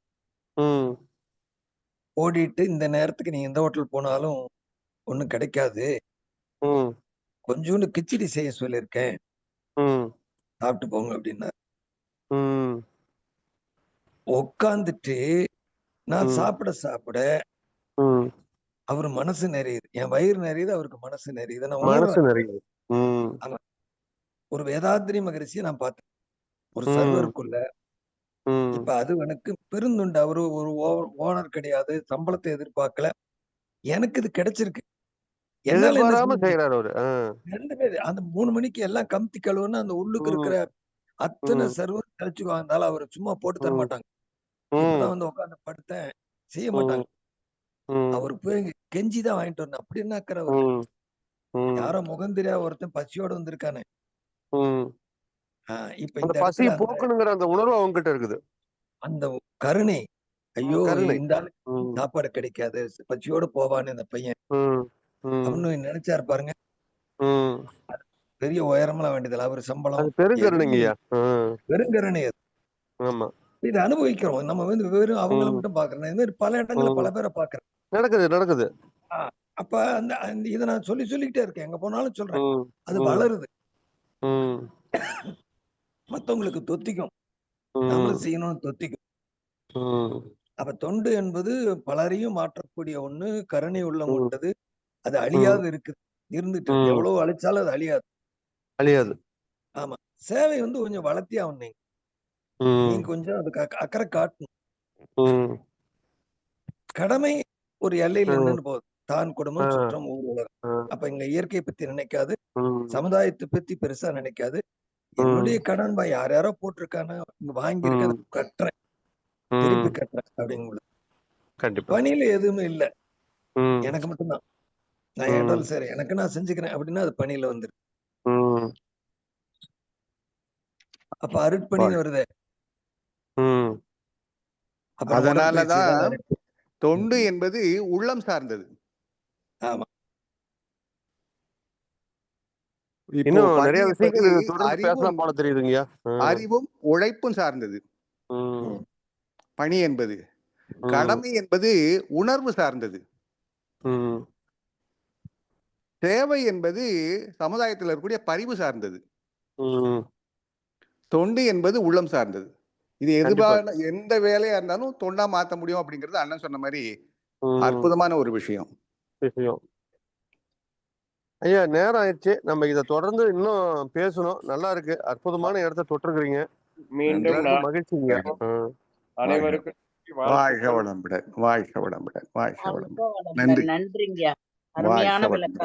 ஓடிட்டு இந்த நேரத்துக்கு நீங்க எந்த ஹோட்டல் போனாலும் ஒண்ணும் கிடைக்காது, கொஞ்சோண்டு கிச்சடி செய்ய சொல்லியிருக்கேன், சாப்பிட்டு போங்க அப்படின்னாரு. உட்காந்துட்டு நான் சாப்பிட சாப்பிட அவரு மனசு நிறையுது, என் வயிறு நிறையுது, அவருக்கு மனசு நிறையுது. நான் உணர்றேன். ஒரு வேதாத்ரி மகரிஷியை நான் பார்த்தேன் ஒரு சர்வருக்குள்ள. இப்ப அது எனக்கு பெருந்துண்டு. அவரு ஒரு ஓனர் கிடையாது, சம்பளத்தை எதிர்பார்க்கல, எனக்கு இது கிடைச்சிருக்கு. ரெண்டு பேரு அந்த 3 மணிக்கு எல்லாம் கமுத்தி கழுவுன்னு அந்த உள்ளுக்கு இருக்கிற அத்தனை சர்வர் கழிச்சுக்குவாங்க. இருந்தாலும் அவரு சும்மா போட்டு தர மாட்டாங்க. இப்பதான் வந்து உட்காந்து படுத்தேன் செய்ய மாட்டாங்க. அவரு போய் கெஞ்சிதான் வாங்கிட்டு வரணும். அப்படி என்ன அக்கறை அவரு. யாரோ முகம் தெரியாத ஒருத்தன் பசியோட வந்திருக்கானே. இப்ப இந்த பசி போக்கணுங்கிற அந்த உணர்வு அவங்க கிட்ட இருக்குது. அந்த கருணை, ஐயோ இந்த சாப்பாடு கிடைக்காது, பசியோட போவான்னு இந்த பையன் அப்படின்னு நினைச்சாரு பாருங்க. பெரிய உயரம்லாம் வேண்டியதில்லை. அவர் சம்பளம் பெருங்கருணைங்கய்யா. பெருங்கருணை அது. ஆமா, இதை அனுபவிக்கிறோம். நம்ம வந்து வெறும் அவங்கள மட்டும் பாக்குறோம். இந்த மாதிரி பல இடங்கள்ல பல பேரை பாக்குறேன். நடக்குது. அப்ப அந்த இதை நான் சொல்லிக்கிட்டே இருக்கேன், எங்க போனாலும் சொல்றேன். அது வளருது, மத்தவங்களுக்கு தொத்திக்கும், நம்மளும் செய்யணும்னு தொத்திக்கும். அப்ப தொண்டு என்பது பலரையும் மாற்றக்கூடிய ஒண்ணு, கருணை உள்ளம் கொண்டது. அது அழியாது இருக்குது, இருந்துட்டு எவ்வளவு அழிச்சாலும் அது அழியாது. ஆமா, சேவை வந்து கொஞ்சம் வளர்த்தி ஆகணும். நீங்க கொஞ்சம் அதுக்கு அக்கறை காட்டணும். கடமை ஒரு எல்லையில நின்னு போகுது. தான் குடும்பம், சுற்றம், ஊர், உலகம். அப்ப இங்க இயற்கையை பத்தி நினைக்காது, சமுதாயத்தை பத்தி பெருசா நினைக்காது. என்னுடைய கடன் யார் யாரோ போட்டிருக்காங்க, வாங்கி இருக்கிறத கட்டுறேன், திருப்பி கட்டுறேன் அப்படிங்கும்போது கண்டிப்பா பணியில எதுவுமே இல்ல. எனக்கு மட்டும்தான். நான் ஏன்றாலும் சரி, எனக்கு நான் செஞ்சுக்கிறேன் அப்படின்னா அது பணியில வந்துரு. அப்ப அருட்பணின்னு வருதே. அதனாலதான் தொண்டு என்பது உள்ளம் சார்ந்தது. ஆமா. இன்னும் நிறைய விஷயங்கள் தொடர்ந்து பேசலாம் போல தெரியுதுங்கய்யா. அறிவும் உழைப்பும் சார்ந்தது பணி என்பது. கடமை என்பது உணர்வு சார்ந்தது. சேவை என்பது சமுதாயத்தில் இருக்கக்கூடிய பரிவு சார்ந்தது. தொண்டு என்பது உள்ளம் சார்ந்தது. இது எந்த வேலையா இருந்தாலும் தொண்டா மாத்த முடியும் அப்படிங்கிறது அண்ணன் சொன்ன மாதிரி அற்புதமான ஒரு விஷயம். ஐயா, நேரம் ஆயிடுச்சு. நம்ம இதை தொடர்ந்து இன்னும் பேசணும். நல்லா இருக்கு. அற்புதமான இடத்த தொட்டிருக்கிறீங்க. மீண்டும் மகிழ்ச்சிங்க. அனைவருக்கும் வாழ்க வளமுடன், வாழ்க வளமுடன், வாழ்க வளமுடன். நன்றிங்க. அருமையான விளக்கம்.